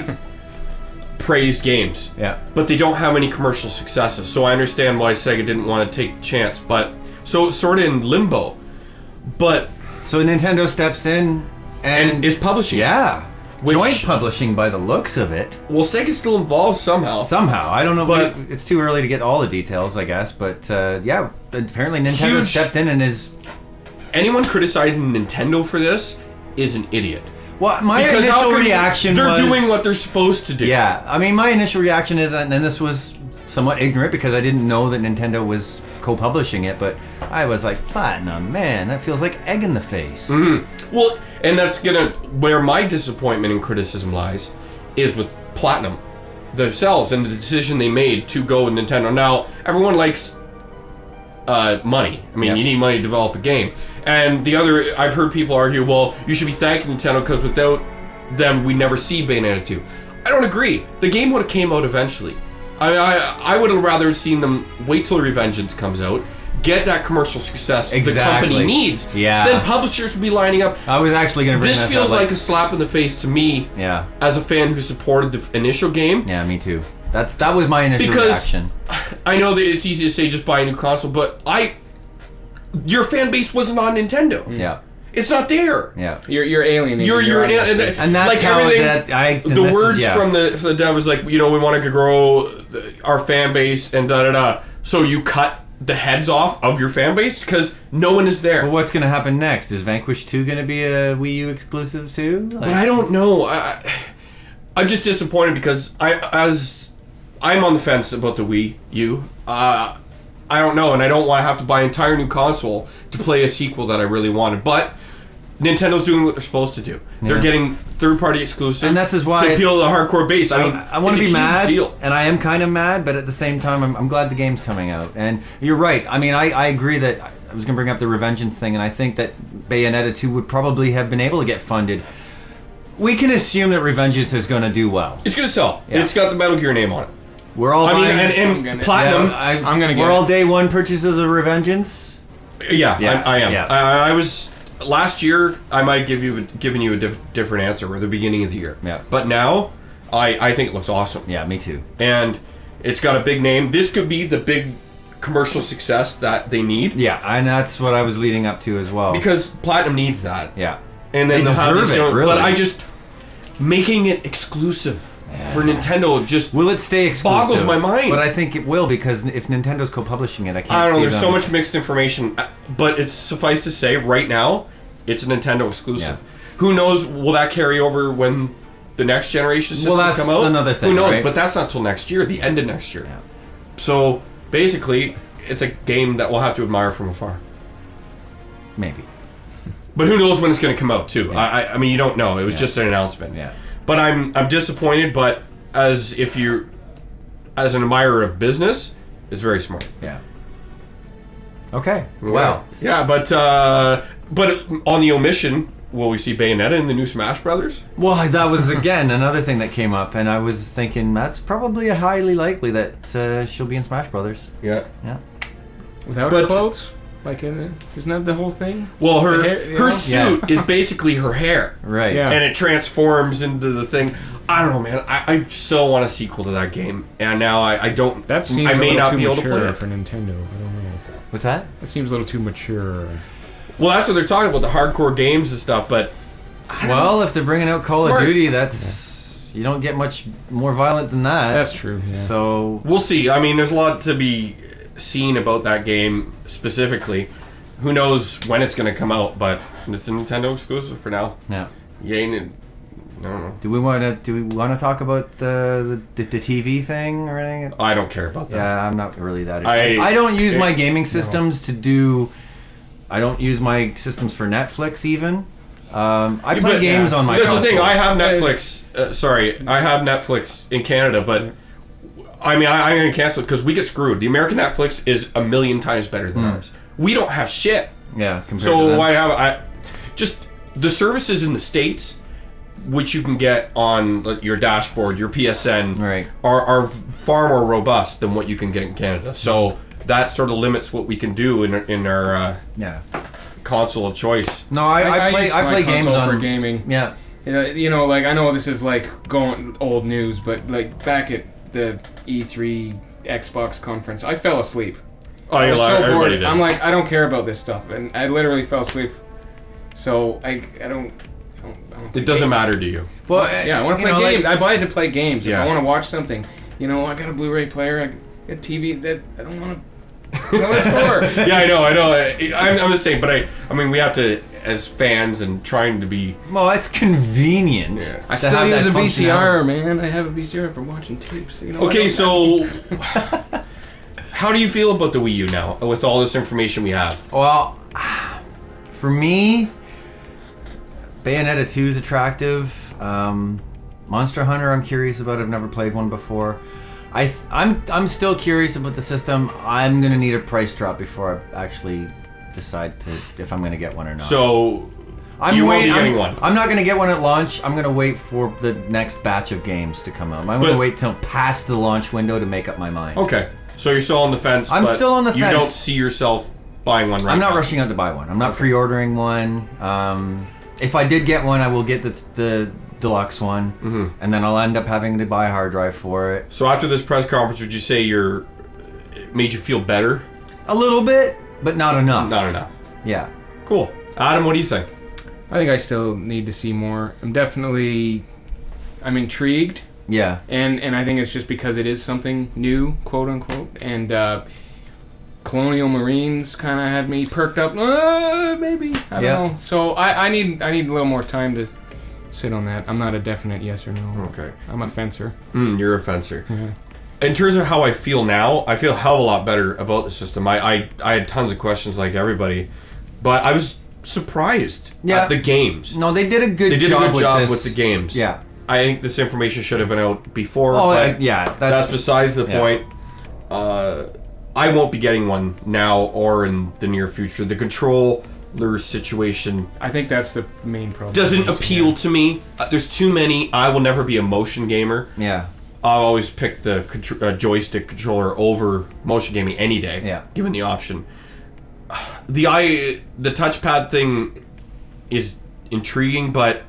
praised games. Yeah. But they don't have any commercial successes. So I understand why Sega didn't want to take the chance. But so it's sort of in limbo. But So Nintendo steps in and is publishing. yeah. Which- Joint publishing by the looks of it. Well, Sega's still involved somehow. Somehow. I don't know, But- but it's too early to get all the details, I guess. But yeah, apparently Nintendo Huge- stepped in and is. Anyone criticizing Nintendo for this is an idiot. Well, my Because how initial could- reaction they're was. doing what they're supposed to do. Yeah, I mean, my initial reaction is, and this was somewhat ignorant because I didn't know that Nintendo was co-publishing it, but I was like, Platinum, man, that feels like egg in the face. Well, and that's where my disappointment and criticism lies, is with Platinum themselves and the decision they made to go with Nintendo. Now, everyone likes money. I mean, Yeah. you need money to develop a game. And I've heard people argue, well, you should be thanking Nintendo because without them, we never see Bayonetta 2. I don't agree. The game would have came out eventually. I would have rather seen them wait till Revengeance comes out, get that commercial success the Exactly. company needs. Yeah. Then publishers would be lining up. I was actually going to bring This this feels up, like a slap in the face to me yeah, as a fan who supported the initial game. yeah, me too. That was my initial Because reaction. I know that it's easy to say just buy a new console, but your fan base wasn't on Nintendo. Yeah, It's not there. yeah. You're alienating. You're your an audience. And that's like how everything. and The this is- words yeah. from the dev was like, we want to grow our fan base and da da da. So you cut the heads off of your fan base because no one is there. But what's going to happen next? Is Vanquish 2 going to be a Wii U exclusive too? But I don't know. I'm just disappointed because I'm on the fence about the Wii U. I don't know, and I don't want to have to buy an entire new console to play a sequel that I really wanted. But Nintendo's doing what they're supposed to do. They're Yeah. getting third-party exclusive, And this is why to appeal to the hardcore base. I mean, I want it's to a be huge mad, deal. and I am kind of mad, but at the same time, I'm glad the game's coming out. And you're right. I mean, I agree that I was going to bring up the Revengeance thing, and I think that Bayonetta 2 would probably have been able to get funded. We can assume that Revengeance is going to do well. It's gonna sell. Yeah. It's got the Metal Gear name on it. We're all I mean, buying, and gonna- Platinum. I'm gonna get We're it. all day one purchases of Revengeance. Yeah, Yeah, I am. yeah. I was last year. I might given you a different answer at the beginning of the year. Yeah. But now, I think it looks awesome. Yeah, me too. And it's got a big name. This could be the big commercial success that they need Yeah, and that's what I was leading up to as well. because Platinum needs that. yeah, And then They they'll have deserve these it, going- really. But I just making it exclusive for Nintendo just. will it stay exclusive? Boggles my mind. But I think it will because if Nintendo's co-publishing it, I can't. I don't know. see There's them. so much mixed information, but it's suffice to say, right now, it's a Nintendo exclusive. Yeah. Who knows? Will that carry over when the next generation systems Well, that's come out? another thing, Who knows? right? But that's not till next year, the end of next year. Yeah. So basically, it's a game that we'll have to admire from afar. Maybe. But who knows when it's going to come out too? Yeah. I mean, you don't know. It was Yeah. just an announcement. Yeah. But I'm disappointed. But as an admirer of business, it's very smart. Yeah. Okay. Wow. Yeah, but on the omission, will we see Bayonetta in the new Smash Brothers? Well, that was again another thing that came up, and I was thinking that's probably highly likely that she'll be in Smash Brothers. Yeah. Yeah. Without But- her clothes? Like, isn't that the whole thing? Well, The hair, you her know? suit is basically her hair, Right. Yeah. and it transforms into the thing. I don't know, man. I so want a sequel to that game, and now I don't. That seems I may a little not too be able to mature play it. for Nintendo. I don't know. What's that? That seems a little too mature. Well, that's what they're talking about, the hardcore games and stuff. But Well, if they're bringing out Call Smart. of Duty, that's you don't get much more violent than that. That's true. Yeah. So we'll see. I mean, there's a lot to be seen about that game specifically. Who knows when it's going to come out? But it's a Nintendo exclusive for now. yeah. You ain't don't know. Do we want to talk about the TV thing or anything? I don't care about that. Yeah, I'm not really that. I don't use my gaming systems to do. I don't use my systems for Netflix even. I play games on my console. That's the thing. I have Netflix. I have Netflix in Canada, but I mean, I'm going to cancel it because we get screwed. The American Netflix is a million times better than ours. We don't have shit. Yeah, compared to so them. why have just the services in the States, which you can get on your dashboard, your PSN, right, are far more robust than what you can get in Canada. So that sort of limits what we can do in our console of choice. No, I play games for gaming. Yeah, you know, like I know this is like going old news, but like back at the E3 Xbox conference, I fell asleep. Oh, I was so bored. everybody did. I'm like, I don't care about this stuff, and I literally fell asleep. So I don't it doesn't matter to you. Well, yeah, I want to play games. Like, I buy it to play games. Yeah. If I want to watch something, you know, I got a Blu-ray player, I got a TV that I don't want to. That's what it's for. Yeah, I know. I'm the same, but I mean, we have to, as fans and trying to be. Well, it's convenient. Yeah. I still use a VCR, man. I have a VCR for watching tapes. You know, Okay, so how do you feel about the Wii U now, with all this information we have? Well, for me, Bayonetta 2 is attractive. Monster Hunter, I'm curious about. I've never played one before. I'm still curious about the system. I'm gonna need a price drop before I actually decide if I'm gonna get one or not. So you won't be getting one. I'm not gonna get one at launch. I'm gonna wait for the next batch of games to come out. I'm gonna wait till past the launch window to make up my mind. Okay, so you're still on the fence. I'm still on the fence. You don't see yourself buying one right now. I'm not rushing out to buy one. I'm not pre-ordering one. If I did get one, I will get the deluxe one, and then I'll end up having to buy a hard drive for it. So after this press conference, would you say it made you feel better? A little bit, but not enough. Not enough. Yeah. Cool. Adam, what do you think? I think I still need to see more. I'm intrigued. Yeah. And I think it's just because it is something new, quote unquote, and Colonial Marines kind of had me perked up. Maybe I don't know. So I need a little more time to sit on that. I'm not a definite yes or no. Okay. I'm a fencer. You're a fencer. Mm-hmm. In terms of how I feel now, I feel a hell of a lot better about the system. I had tons of questions like everybody, but I was surprised at the games. No, they did a good job with the games. Yeah. I think this information should have been out before. Oh, but that's besides the point. I won't be getting one now or in the near future. The controller situation, I think that's the main problem. Doesn't appeal to me. There's too many. I will never be a motion gamer. Yeah. I'll always pick the joystick controller over motion gaming any day. Yeah. Given the option. The touchpad thing is intriguing, but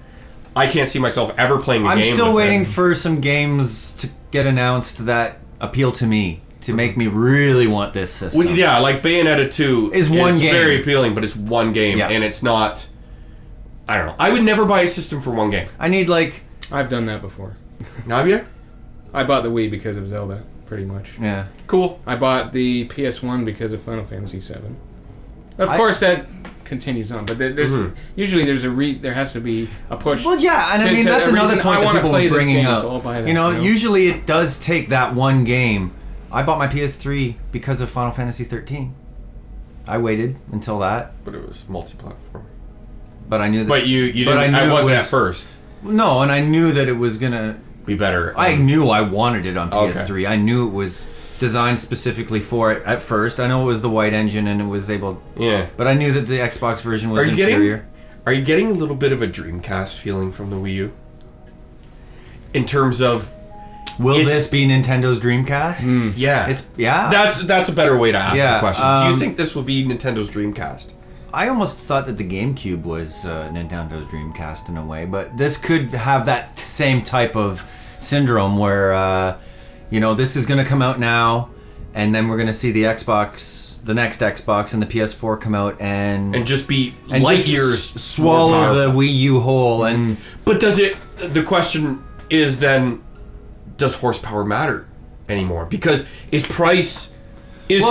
I can't see myself ever playing a game. I'm still with waiting it. for some games to get announced that appeal to me, to make me really want this system. Well, yeah, like Bayonetta 2 is one game. Very appealing, but it's one game, Yeah. and it's not. I don't know. I would never buy a system for one game. I need I've done that before. Have you? I bought the Wii because of Zelda, pretty much. Yeah. Cool. I bought the PS1 because of Final Fantasy VII. Of course, that continues on, but there's usually there has to be a push. Well, yeah, and I mean that's another point that people are bringing up. So I'll buy that, you know, usually it does take that one game. I bought my PS3 because of Final Fantasy 13. I waited until that, But it was multi-platform. but I knew that. But you didn't. I knew I wasn't it at was, first. No, and I knew that it was gonna Be better. I knew I wanted it on PS3. Okay. I knew it was designed specifically for it at first. I know it was the white engine and it was able... Yeah. But I knew that the Xbox version was inferior. Are you getting a little bit of a Dreamcast feeling from the Wii U? In terms of... Will this be Nintendo's Dreamcast? Yeah. That's a better way to ask the question. Do you think this will be Nintendo's Dreamcast? I almost thought that the GameCube was Nintendo's Dreamcast in a way, but this could have that same type of syndrome where, this is going to come out now, and then we're going to see the Xbox, the next Xbox, and the PS4 come out and just be light years swallow the Wii U whole. And but the question is then, does horsepower matter anymore? Because is price is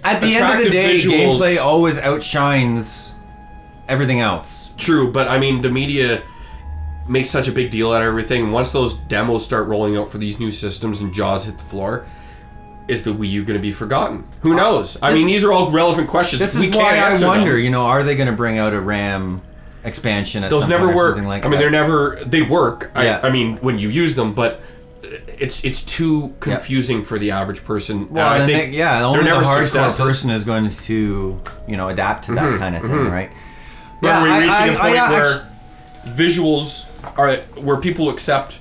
at the end of the day, gameplay always outshines everything else. True, but I mean the media make such a big deal out of everything. Once those demos start rolling out for these new systems and jaws hit the floor, is the Wii U going to be forgotten? Who knows? I mean, these are all relevant questions. This is why I wonder, are they going to bring out a RAM expansion at some point? Those never work. Like they work. Yeah. I mean, when you use them, but it's too confusing for the average person. Well, I think only the hardcore person is going to, adapt to that kind of thing, right? But we're reaching a point where visuals are where people accept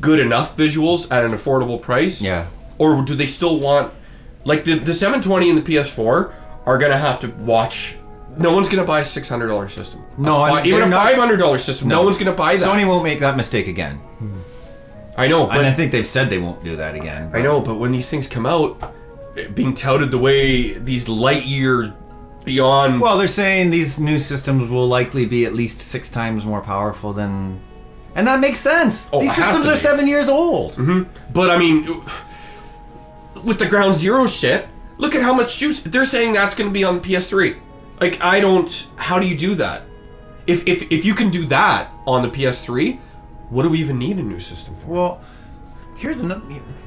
good enough visuals at an affordable price. Yeah. Or do they still want, like the 720 and the PS4 are gonna have to watch. No one's gonna buy a $600 system. No, even a $500 system. No one's gonna buy that. Sony won't make that mistake again. I know, but and I think they've said they won't do that again. I know, but when these things come out, being touted the way these light year beyond. Well, they're saying these new systems will likely be at least 6 times more powerful than, and that makes sense. These systems are 7 years old. But I mean, with the Ground Zero shit, look at how much juice they're saying that's going to be on the PS3. Like, how do you do that? If you can do that on the PS3, what do we even need a new system for? Well, here's another.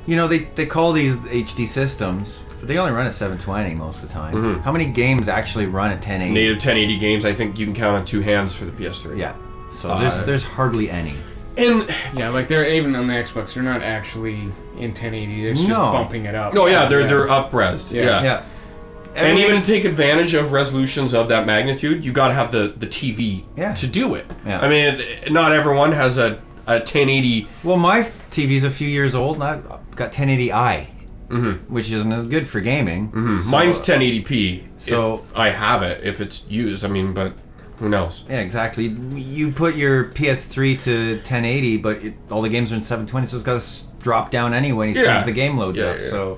They call these HD systems, but they only run at 720 most of the time. How many games actually run at 1080? Native 1080 games, I think you can count on 2 hands for the PS3. Yeah. So there's hardly any. And like they're even on the Xbox, they're not actually in 1080. They're just bumping it up. No, they're up-resed. Yeah. And even to take advantage of resolutions of that magnitude, you got to have the TV to do it. Yeah. I mean, not everyone has a 1080. Well, my TV's a few years old, and I've got 1080i, which isn't as good for gaming. So, mine's 1080p. So if I have it, if it's used. I mean, but who knows? Yeah, exactly. You put your PS3 to 1080, but all the games are in 720, so it's got to drop down anyway as soon as the game loads up. Yeah.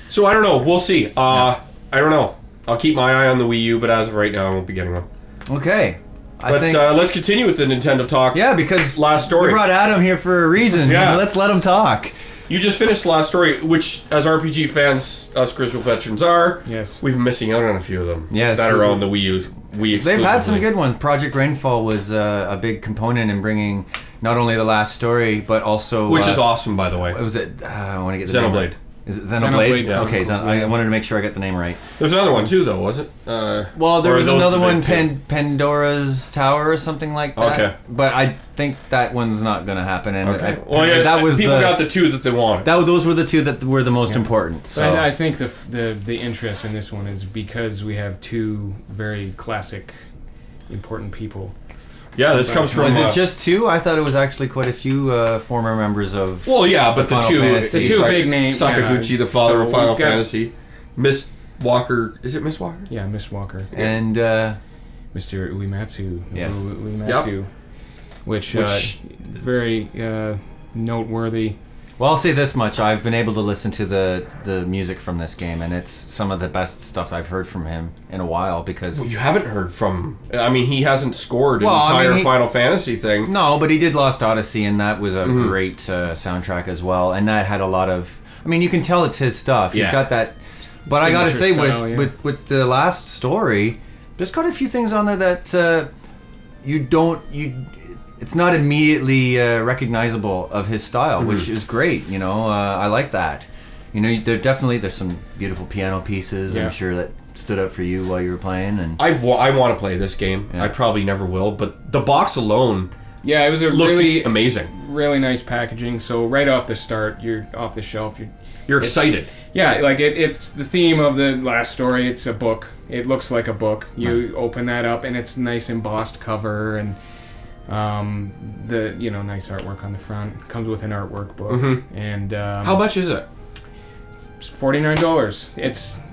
So I don't know. We'll see. I don't know. I'll keep my eye on the Wii U, but as of right now, I won't be getting one. Okay. Let's continue with the Nintendo talk. Yeah, because last story. We brought Adam here for a reason. Yeah. Let's let him talk. You just finished the last story, which, as RPG fans, us Grizzled Veterans are, we've been missing out on a few of them that are on the Wii U's. Wii exclusively. They've had some good ones. Project Rainfall was a big component in bringing not only the last story, but also... Which is awesome, by the way. Was it... I want to get the Xenoblade. name right. Is it Xenoblade? Yeah. Okay, I wanted to make sure I got the name right. There's another one too, though, was it? Well, there was another one, Pandora's Tower or something like that. Okay. But I think that one's not going to happen. And that was people got the two that they wanted. Those were the two that were the most important. So I think the interest in this one is because we have 2 very classic, important people. Yeah, this comes from... Was it just 2? I thought it was actually quite a few former members of... Well, yeah, but the two big names. Sakaguchi, the father of Final Fantasy. Miss Walker... Is it Miss Walker? Yeah, Miss Walker. And... Mr. Uematsu. Yes. Uematsu. Yep. Which very noteworthy. Well, I'll say this much. I've been able to listen to the music from this game, and it's some of the best stuff I've heard from him in a while, because... Well, you haven't heard from... I mean, he hasn't scored an entire Final Fantasy thing. No, but he did Lost Odyssey, and that was a great soundtrack as well, and that had a lot of... I mean, you can tell it's his stuff. He's got that... But I gotta say, with the last story, there's quite a few things on there that it's not immediately recognizable of his style, which is great. I like that. There's some beautiful piano pieces. I'm sure that stood out for you while you were playing. And I want to play this game. I probably never will, but the box alone, it was looks amazing. Really nice packaging. So right off the start, you're off the shelf. You're excited. Yeah, like it's the theme of the last story. It's a book. It looks like a book. You open that up, and it's a nice embossed cover and. The nice artwork on the front comes with an artwork book, and how much is it? It's $49.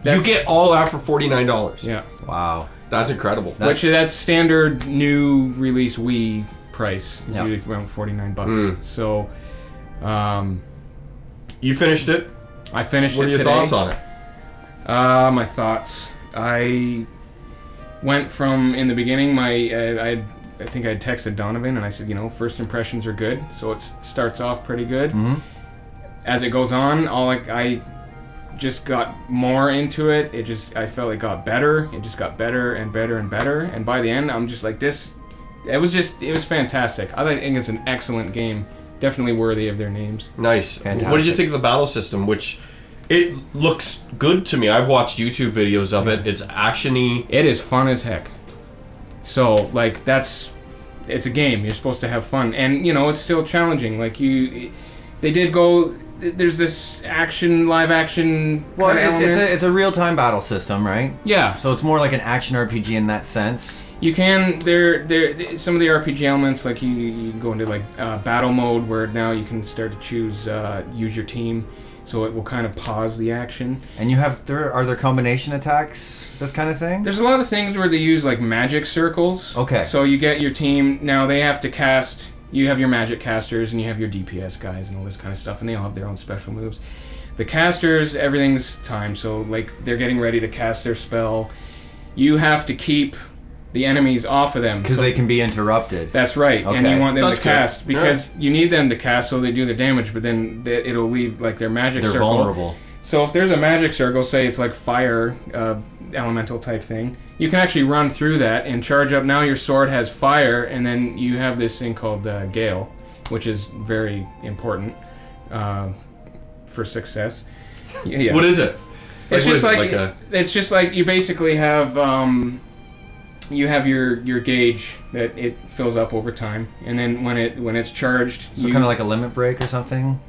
You get all that for $49. Yeah. Wow, that's incredible. That's standard new release Wii price. It's usually around $49. So, you finished it. I finished it. What are your thoughts on it? My thoughts. I went from in the beginning. I think I texted Donovan and I said, first impressions are good, so it starts off pretty good. As it goes on, I just got more into it. I felt it got better. It just got better and better and better. And by the end, I'm just like, this it was fantastic. I think it's an excellent game. Definitely worthy of their names. Nice. Fantastic. What did you think of the battle system? Which it looks good to me. I've watched YouTube videos of it. It's actiony. It is fun as heck. So like it's a game. You're supposed to have fun, and it's still challenging. Like they did go. There's this live action. Well, it's a real-time battle system, right? Yeah. So it's more like an action RPG in that sense. You can some of the RPG elements, like you can go into like battle mode, where now you can start to choose use your team, so it will kind of pause the action. And are there combination attacks, this kind of thing? There's a lot of things where they use like magic circles. Okay. So you get your team, now they have to cast, you have your magic casters and you have your DPS guys and all this kind of stuff, and they all have their own special moves. The casters, everything's timed, so like they're getting ready to cast their spell. You have to keep the enemies off of them. Because they can be interrupted. That's right, Okay. and you want them That's to cast, good. because you need them to cast so they do their damage, but then it'll leave like their magic They're circle. vulnerable. So if there's a magic circle, say it's like fire, elemental type thing, you can actually run through that and charge up. Now your sword has fire, and then you have this thing called Gale, which is very important for success. Yeah. What is it? It's What just is it, like it's just like you basically have you have your gauge that it fills up over time, and then when it's charged, So kind of like a limit break or something?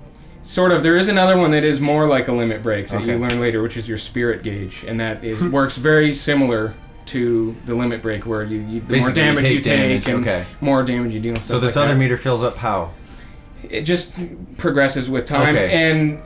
sort of. There is another one that is more like a limit break that you Okay. learn later, which is your spirit gauge, and that works very similar to the limit break, where the more Basically, damage you take and okay. more damage you deal. And So stuff this like other that. meter fills up how? It just progresses with time, Okay. and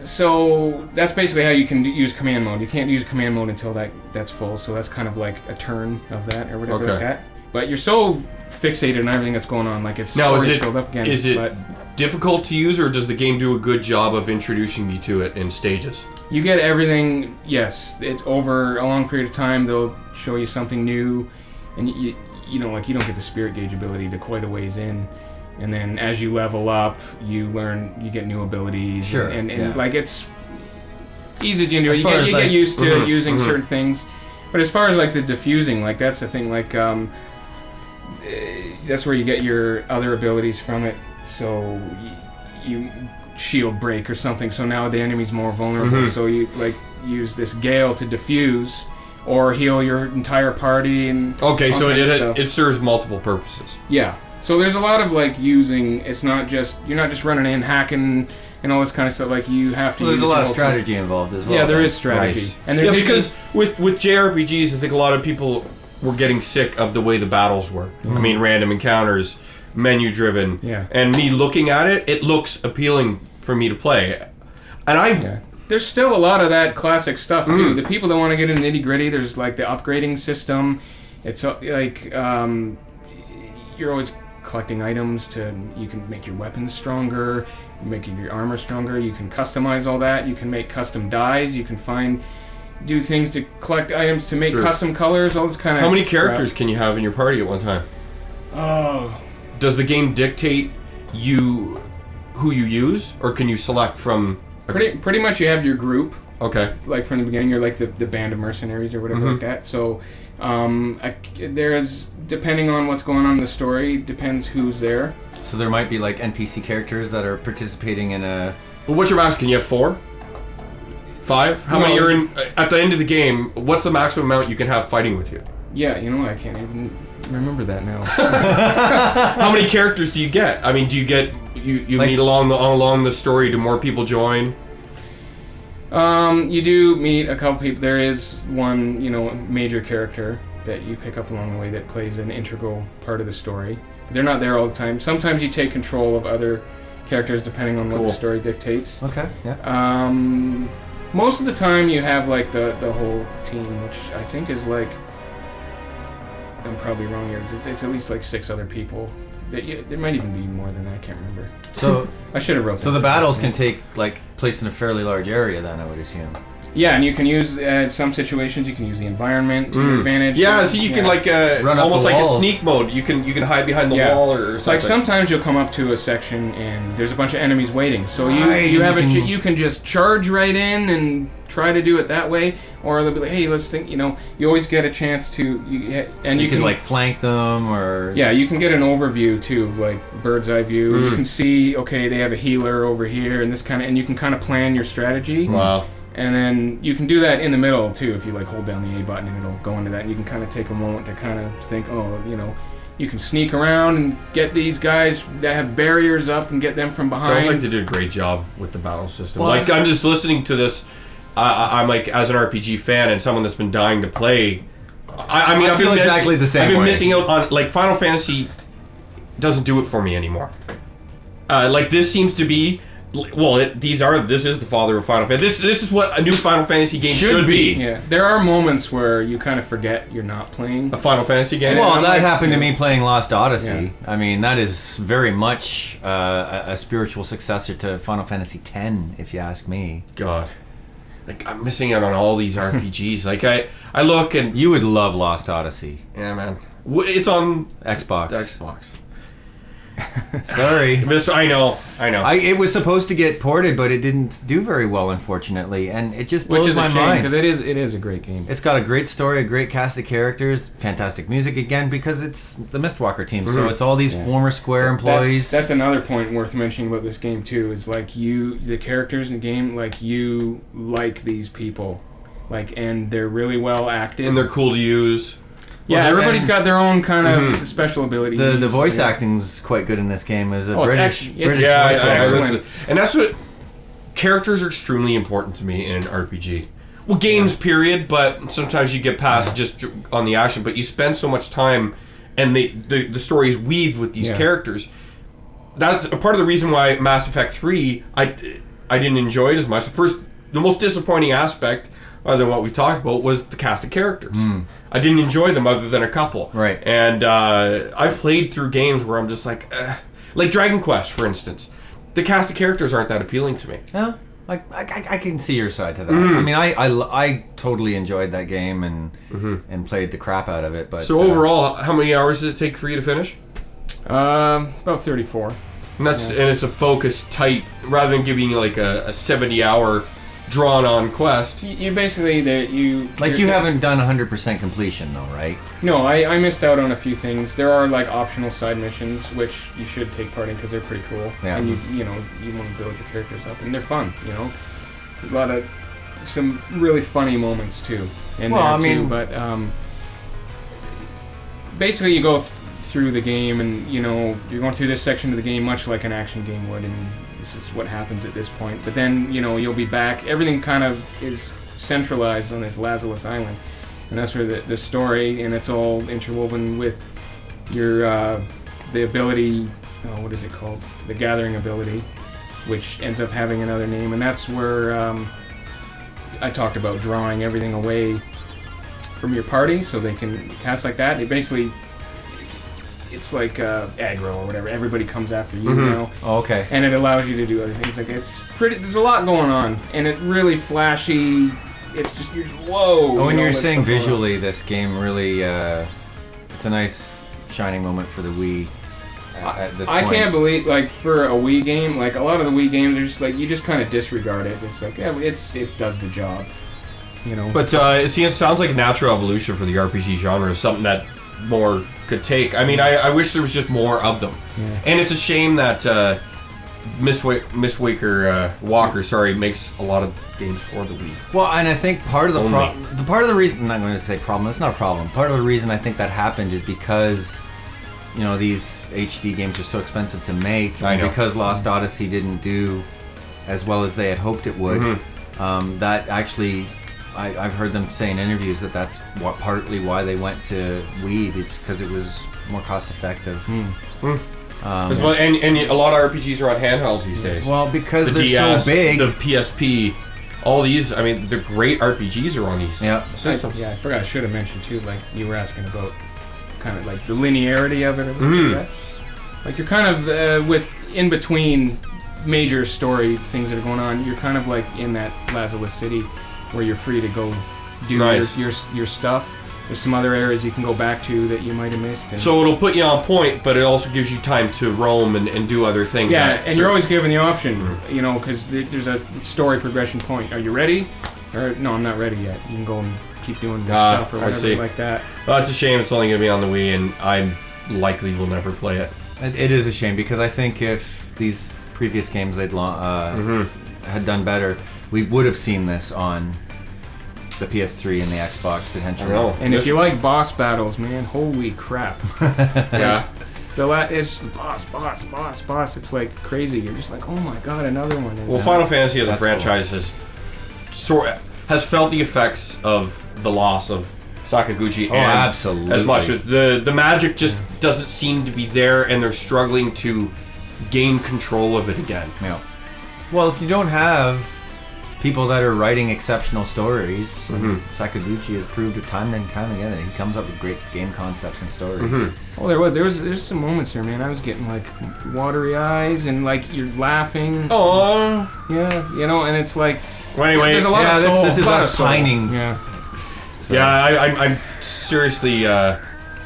so that's basically how you can use command mode. You can't use command mode until that's full, so that's kind of like a turn of that or whatever Okay. like that. But you're so fixated on everything that's going on, like it's Now, already filled up again. is it but difficult to use, or does the game do a good job of introducing you to it in stages? you get everything. Yes, it's over a long period of time. They'll show you something new, and you don't get the spirit gauge ability to quite a ways in. And then as you level up, you get new abilities. Sure, And yeah. like it's easy to do. As You far as, get like- used to Mhm, using mhm. certain things. But as far as like the diffusing, like that's the thing. Like that's where you get your other abilities from it. So you shield break or something. So now the enemy's more vulnerable. Mhm. So you like use this gale to diffuse or heal your entire party and Okay, all so kinds of stuff. it serves multiple purposes. Yeah. So there's a lot of like using. It's not just you're not just running in hacking and all this kind of stuff. Like you have to. Well, there's use a lot of multiple- strategy involved as well. Yeah, there then. is strategy. Nice. And Yeah, there's because with JRPGs, I think a lot of people were getting sick of the way the battles were. I mean, random encounters, menu-driven. Yeah. And me looking at it, it looks appealing for me to play. And Yeah. There's still a lot of that classic stuff too. Mm. The people that want to get into nitty gritty, there's like the upgrading system. It's like you're always collecting items you can make your weapons stronger, making your armor stronger. You can customize all that. You can make custom dyes. You can do things to collect items to make Sure. custom colors. All this kind of. How many characters can you have in your party at one time? Oh. Does the game dictate who you use, or can you select from? Pretty much you have your group, Okay. like from the beginning. You're like the band of mercenaries or whatever Mhm. like that. So there's, depending on what's going on in the story, depends who's there. So there might be like NPC characters that are participating in a. But what's your max? Can you have 4? 5? How many Well, are in at the end of the game? What's the maximum amount you can have fighting with you? Yeah, you know, I can't even remember that now. How many characters do you get? I mean, do you get you Like- meet along the story? Do more people join? You do meet a couple people. There is one, major character that you pick up along the way that plays an integral part of the story. But they're not there all the time. Sometimes you take control of other characters depending on what Cool. the story dictates. Okay, yeah. Most of the time you have like the whole team, which I think is like, I'm probably wrong here. It's at least like 6 other people. There might even be more than that. I can't remember. So I should have wrote. so that the down. battles can take like place in a fairly large area then, I would assume. Yeah, and you can use some situations. You can use the environment to your advantage. Yeah, so you can like Run up almost the like a walls. sneak mode. You can hide behind the wall or It's like something. sometimes you'll come up to a section and there's a bunch of enemies waiting. So Right, you and you can just charge right in and try to do it that way, or they'll be like, hey, let's think. You know, you always get a chance to You can could like flank them or... Yeah, you can get an overview too, of like bird's eye view. You can see, okay, they have a healer over here, and this kind of, and you can kind of plan your strategy. Wow. And then you can do that in the middle too, if you like hold down the A button and it'll go into that. And you can kind of take a moment to kind of think, oh, you know, you can sneak around and get these guys that have barriers up and get them from behind. Sounds like they did a great job with the battle system. Well, like I'm just listening to this. I'm like, as an RPG fan and someone that's been dying to play. I mean, I feel exactly the same I've been way. missing out on like Final Fantasy. Doesn't do it for me anymore. Like this seems to be. Well, this is the father of Final Fantasy. This is what a new Final Fantasy game should be. Yeah, there are moments where you kind of forget you're not playing. A Final Fantasy game. Well, I'm that like, happened to you know- me playing Lost Odyssey. Yeah. I mean, that is very much a spiritual successor to Final Fantasy X, if you ask me. God, like I'm missing out on all these RPGs. Like I look and You would love Lost Odyssey. yeah, man, it's on Xbox. the Xbox. Sorry. I know. It was supposed to get ported, but it didn't do very well, unfortunately, and it just Which blows is my a shame, mind. because it is a great game. It's got a great story, a great cast of characters, fantastic music again because it's the Mistwalker team. So it's all these former Square employees. That's another point worth mentioning about this game too. Is like the characters in the game, like you like these people, like, and they're really well acted. And they're cool to use. Yeah, Well, everybody's and- got their own kind of special ability. the voice acting's quite good in this game. As a Oh, it's British, actually- it's- British Yeah, voice I actor. excellent. listen. And that's what characters are extremely important to me in an RPG. Well, games period, but sometimes you get past just on the action. But you spend so much time, and the story is weaved with these Yeah. characters. That's a part of the reason why Mass Effect 3 I didn't enjoy it as much. The most disappointing aspect, other than what we talked about, was the cast of characters. I didn't enjoy them other than a couple. Right. And I've played through games where I'm just like Dragon Quest, for instance. The cast of characters aren't that appealing to me. Yeah, I can see your side to that. I mean, I totally enjoyed that game and played the crap out of it. But So overall, how many hours did it take for you to finish? about 34. And that's and it's a focused, tight, rather than giving you like a 70-hour drawn-on quest. You basically you haven't done 100% completion though, right? No, I missed out on a few things. There are like optional side missions which you should take part in because they're pretty cool. Yeah. And you know you want to build your characters up and they're fun. You know, a lot of some really funny moments too. But basically you go through the game and you know you're going through this section of the game much like an action game would, and this is what happens at this point. But then you know you'll be back. Everything kind of is centralized on this Lazarus Island. And that's where the story, and it's all interwoven with your the ability, what is it called? The gathering ability, which ends up having another name. And that's where I talked about drawing everything away from your party so they can cast like that. It's like aggro or whatever. Everybody comes after you now. Oh, okay. And it allows you to do other things. Like it's pretty. There's a lot going on, and it's really flashy. It's just whoa. Oh, when you're what's saying going on. visually, this game really, it's a nice shining moment for the Wii at this I point. can't believe, like, for a Wii game, like, a lot of the Wii games are just, like, you just kind of disregard it. It's like, yeah, it does the job, you know? But it sounds like a natural evolution for the RPG genre, something that more could take. I mean, I wish there was just more of them. Yeah. And it's a shame that Miss Walker makes a lot of games for the Wii. Well, and I think part of the Only. part of the reason, I'm not going to say problem, it's not a problem. Part of the reason I think that happened is because, you know, these HD games are so expensive to make. I know. Because Lost Odyssey didn't do as well as they had hoped it would. That actually, I've heard them say in interviews that that's partly why they went to Wii, is because it was more cost effective. As well, and a lot of RPGs are on handhelds these days. Well, because the they're DS, so big. the PSP, all these. I mean, they're great RPGs are on these systems. I forgot, I should have mentioned, too, like, you were asking about kind of, like, the linearity of it. Or like, like, you're kind of, in between major story things that are going on, you're kind of, like, in that Lazarus City. where you're free to go do Nice. your stuff. There's some other areas you can go back to that you might have missed. And So it'll put you on point, but it also gives you time to roam and do other things. yeah, and you're always given the option, you know, because there's a story progression point. Are you ready? Or no, I'm not ready yet. You can go and keep doing this stuff or I whatever see. like that. Well, it's a shame it's only going to be on the Wii, and I likely will never play it. It is a shame because I think if these previous games had done better, we would have seen this on the PS3 and the Xbox potentially. I know. And if you like boss battles, man, holy crap. Yeah. It's just boss. It's like crazy. You're just like, oh my god, another one. And Well, Final Fantasy as a That's franchise has felt the effects of the loss of Sakaguchi and absolutely. as much. The magic just doesn't seem to be there, and they're struggling to gain control of it again. Yeah. Well, if you don't have people that are writing exceptional stories, Sakaguchi has proved it time and time again that he comes up with great game concepts and stories. Oh, there's some moments there, man. I was getting like watery eyes and like you're laughing. Oh. Yeah, you know, and it's like Well, anyway, there's a lot of soul. this is a lot us of soul. pining. Yeah. Yeah, I'm seriously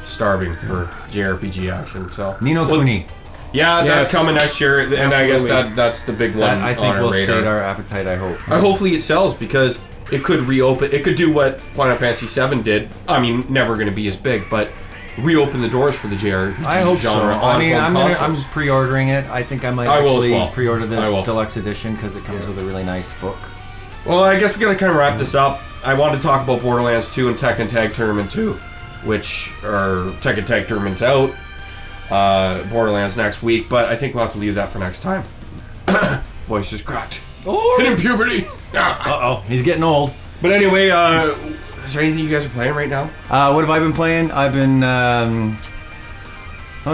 starving for JRPG action. So Nino Kuni. yeah, that's Yes. coming next year, and I guess Absolutely. that's the big one That I on think our will radar. sate our appetite, I hope. Hopefully it sells because it could reopen. It could do what Final Fantasy VII did. I mean, never going to be as big, but reopen the doors for the JRPG I hope so. genre. I mean, I'm consoles. pre-ordering it. I think I might I will as actually well. pre-order the I will. deluxe edition because it comes with a really nice book. Well, I guess we're going to kind of wrap this up. I wanted to talk about Borderlands 2 and Tekken Tag Tournament 2, which are Tekken Tag Tournament's out. Borderlands next week, but I think we'll have to leave that for next time. Voice is cracked. Oh, hitting puberty. Uh-oh, he's getting old. But anyway, is there anything you guys are playing right now? What have I been playing? I've been, oh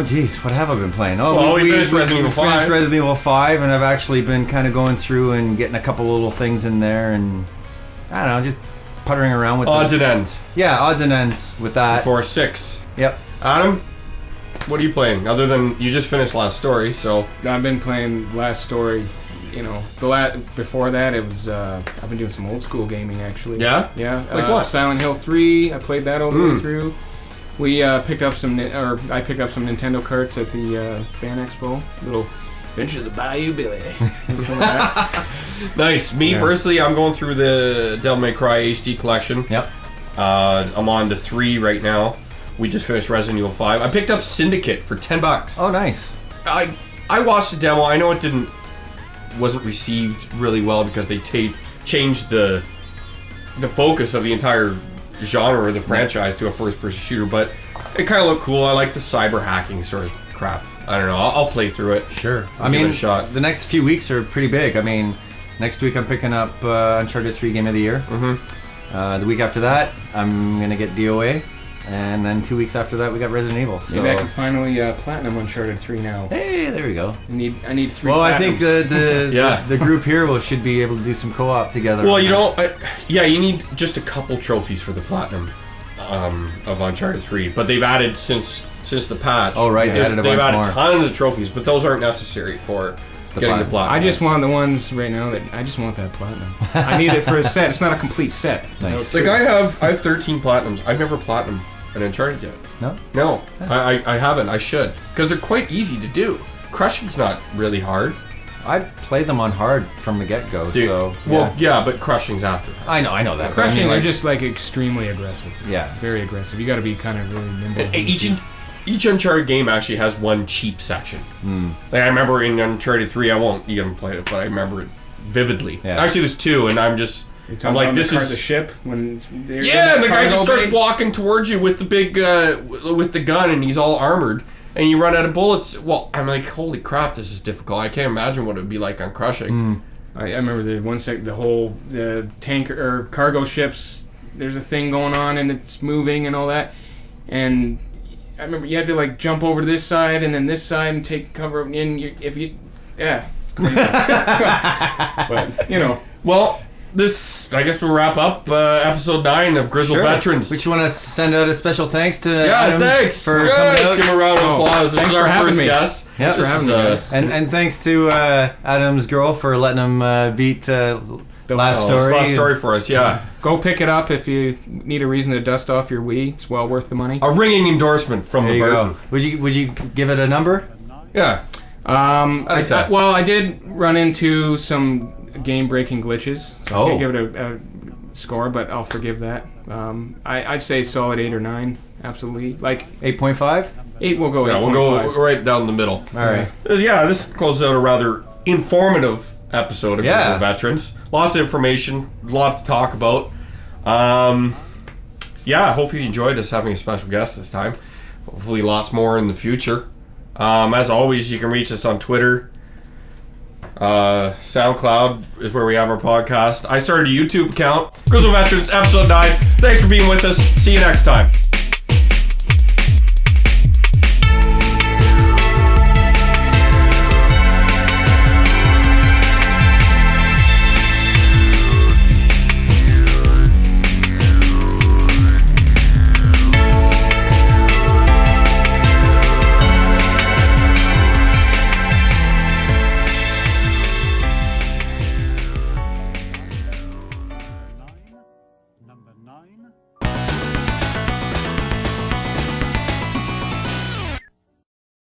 geez, what have I been playing? Oh, Well, we finished Resident Evil 5. finished Resident Evil 5, and I've actually been kind of going through and getting a couple little things in there, and I don't know, just puttering around with Odds and ends. Yeah, odds and ends with that. Before 6. Yep. Adam, what are you playing? Other than you just finished Last Story, so I've been playing Last Story. You know, before that it was I've been doing some old school gaming actually. Yeah? Yeah. Like what? Silent Hill 3. I played that all the way through. We picked up I picked up some Nintendo carts at the Fan Expo. Little Adventure of the Bayou Billy. Some of that. nice. Me Yeah. personally, I'm going through the Devil May Cry HD collection. Yep. I'm on to 3 right now. We just finished Resident Evil 5. I picked up Syndicate for $10. Oh, nice. I watched the demo. I know it wasn't received really well because they changed the focus of the entire genre or the franchise to a first-person shooter, but it kind of looked cool. I like the cyber hacking sort of crap. I don't know. I'll play through it. Sure. I'll give it a shot. The next few weeks are pretty big. I mean, next week I'm picking up Uncharted 3 Game of the Year. The week after that, I'm going to get DOA. And then 2 weeks after that, we got Resident Evil. So. Maybe I can finally platinum Uncharted 3 now. Hey, there we go. I need 3 Well, I think platinums. Yeah. the group here should be able to do some co-op together. Well, on you that. know, you need just a couple trophies for the platinum of Uncharted 3, but they've added since the patch. Oh, right, they added a they've bunch added more. tons of trophies, but those aren't necessary for getting the platinum. I just want the ones right now I just want that platinum. I need it for a set. It's not a complete set. Nice. Like I have 13 platinums. I've never platinumed an Uncharted yet. No? I haven't. I should, because they're quite easy to do. Crushing's not really hard. I played them on hard from the get-go, Dude, so... well, yeah, but crushing's after. I know that. but I Crushing, mean, they're like, just like extremely aggressive. Yeah. Very aggressive. You got to be kind of really nimble. And each Uncharted game actually has one cheap section. Like I remember in Uncharted 3, I won't even play it, but I remember it vividly. Yeah. Actually, there's 2, and I'm like, this the is ship when they're in yeah. that And the guy just cargo starts bay. walking towards you with the big with the gun, and he's all armored, and you run out of bullets. Well, I'm like, holy crap, this is difficult. I can't imagine what it would be like on Crushing. I remember the tanker or cargo ships. There's a thing going on and it's moving and all that, and I remember you had to like jump over to this side and then this side and take cover. And yeah. But you know, Well, I guess we'll wrap up episode 9 of Grizzled Sure. Veterans. We just want to send out a special thanks to Yeah, Adam thanks for Good. coming Let's out. give him a round of applause. This thanks is for our having first me. guest. Yeah. Thanks for having me, guys. And thanks to Adam's girl for letting him beat Last Last story for us, yeah. Go pick it up if you need a reason to dust off your Wii. It's well worth the money. A ringing endorsement from There the you Burton. go. Would you give it a number? Yeah. I did run into some game-breaking glitches, so I can't give it a score, but I'll forgive that. I'd say solid 8 or 9, absolutely. Like 8.5? 8, we'll go. Yeah, 8.5. we'll go right down the middle. All right. Yeah, this closes out a rather informative episode of Grizzled Veterans. Lots of information, a lot to talk about. Yeah, I hope you enjoyed us having a special guest this time. Hopefully lots more in the future. As always, you can reach us on Twitter. SoundCloud is where we have our podcast. I started a YouTube account. Grizzled Veterans, episode 9. Thanks for being with us. See you next time. Number 9.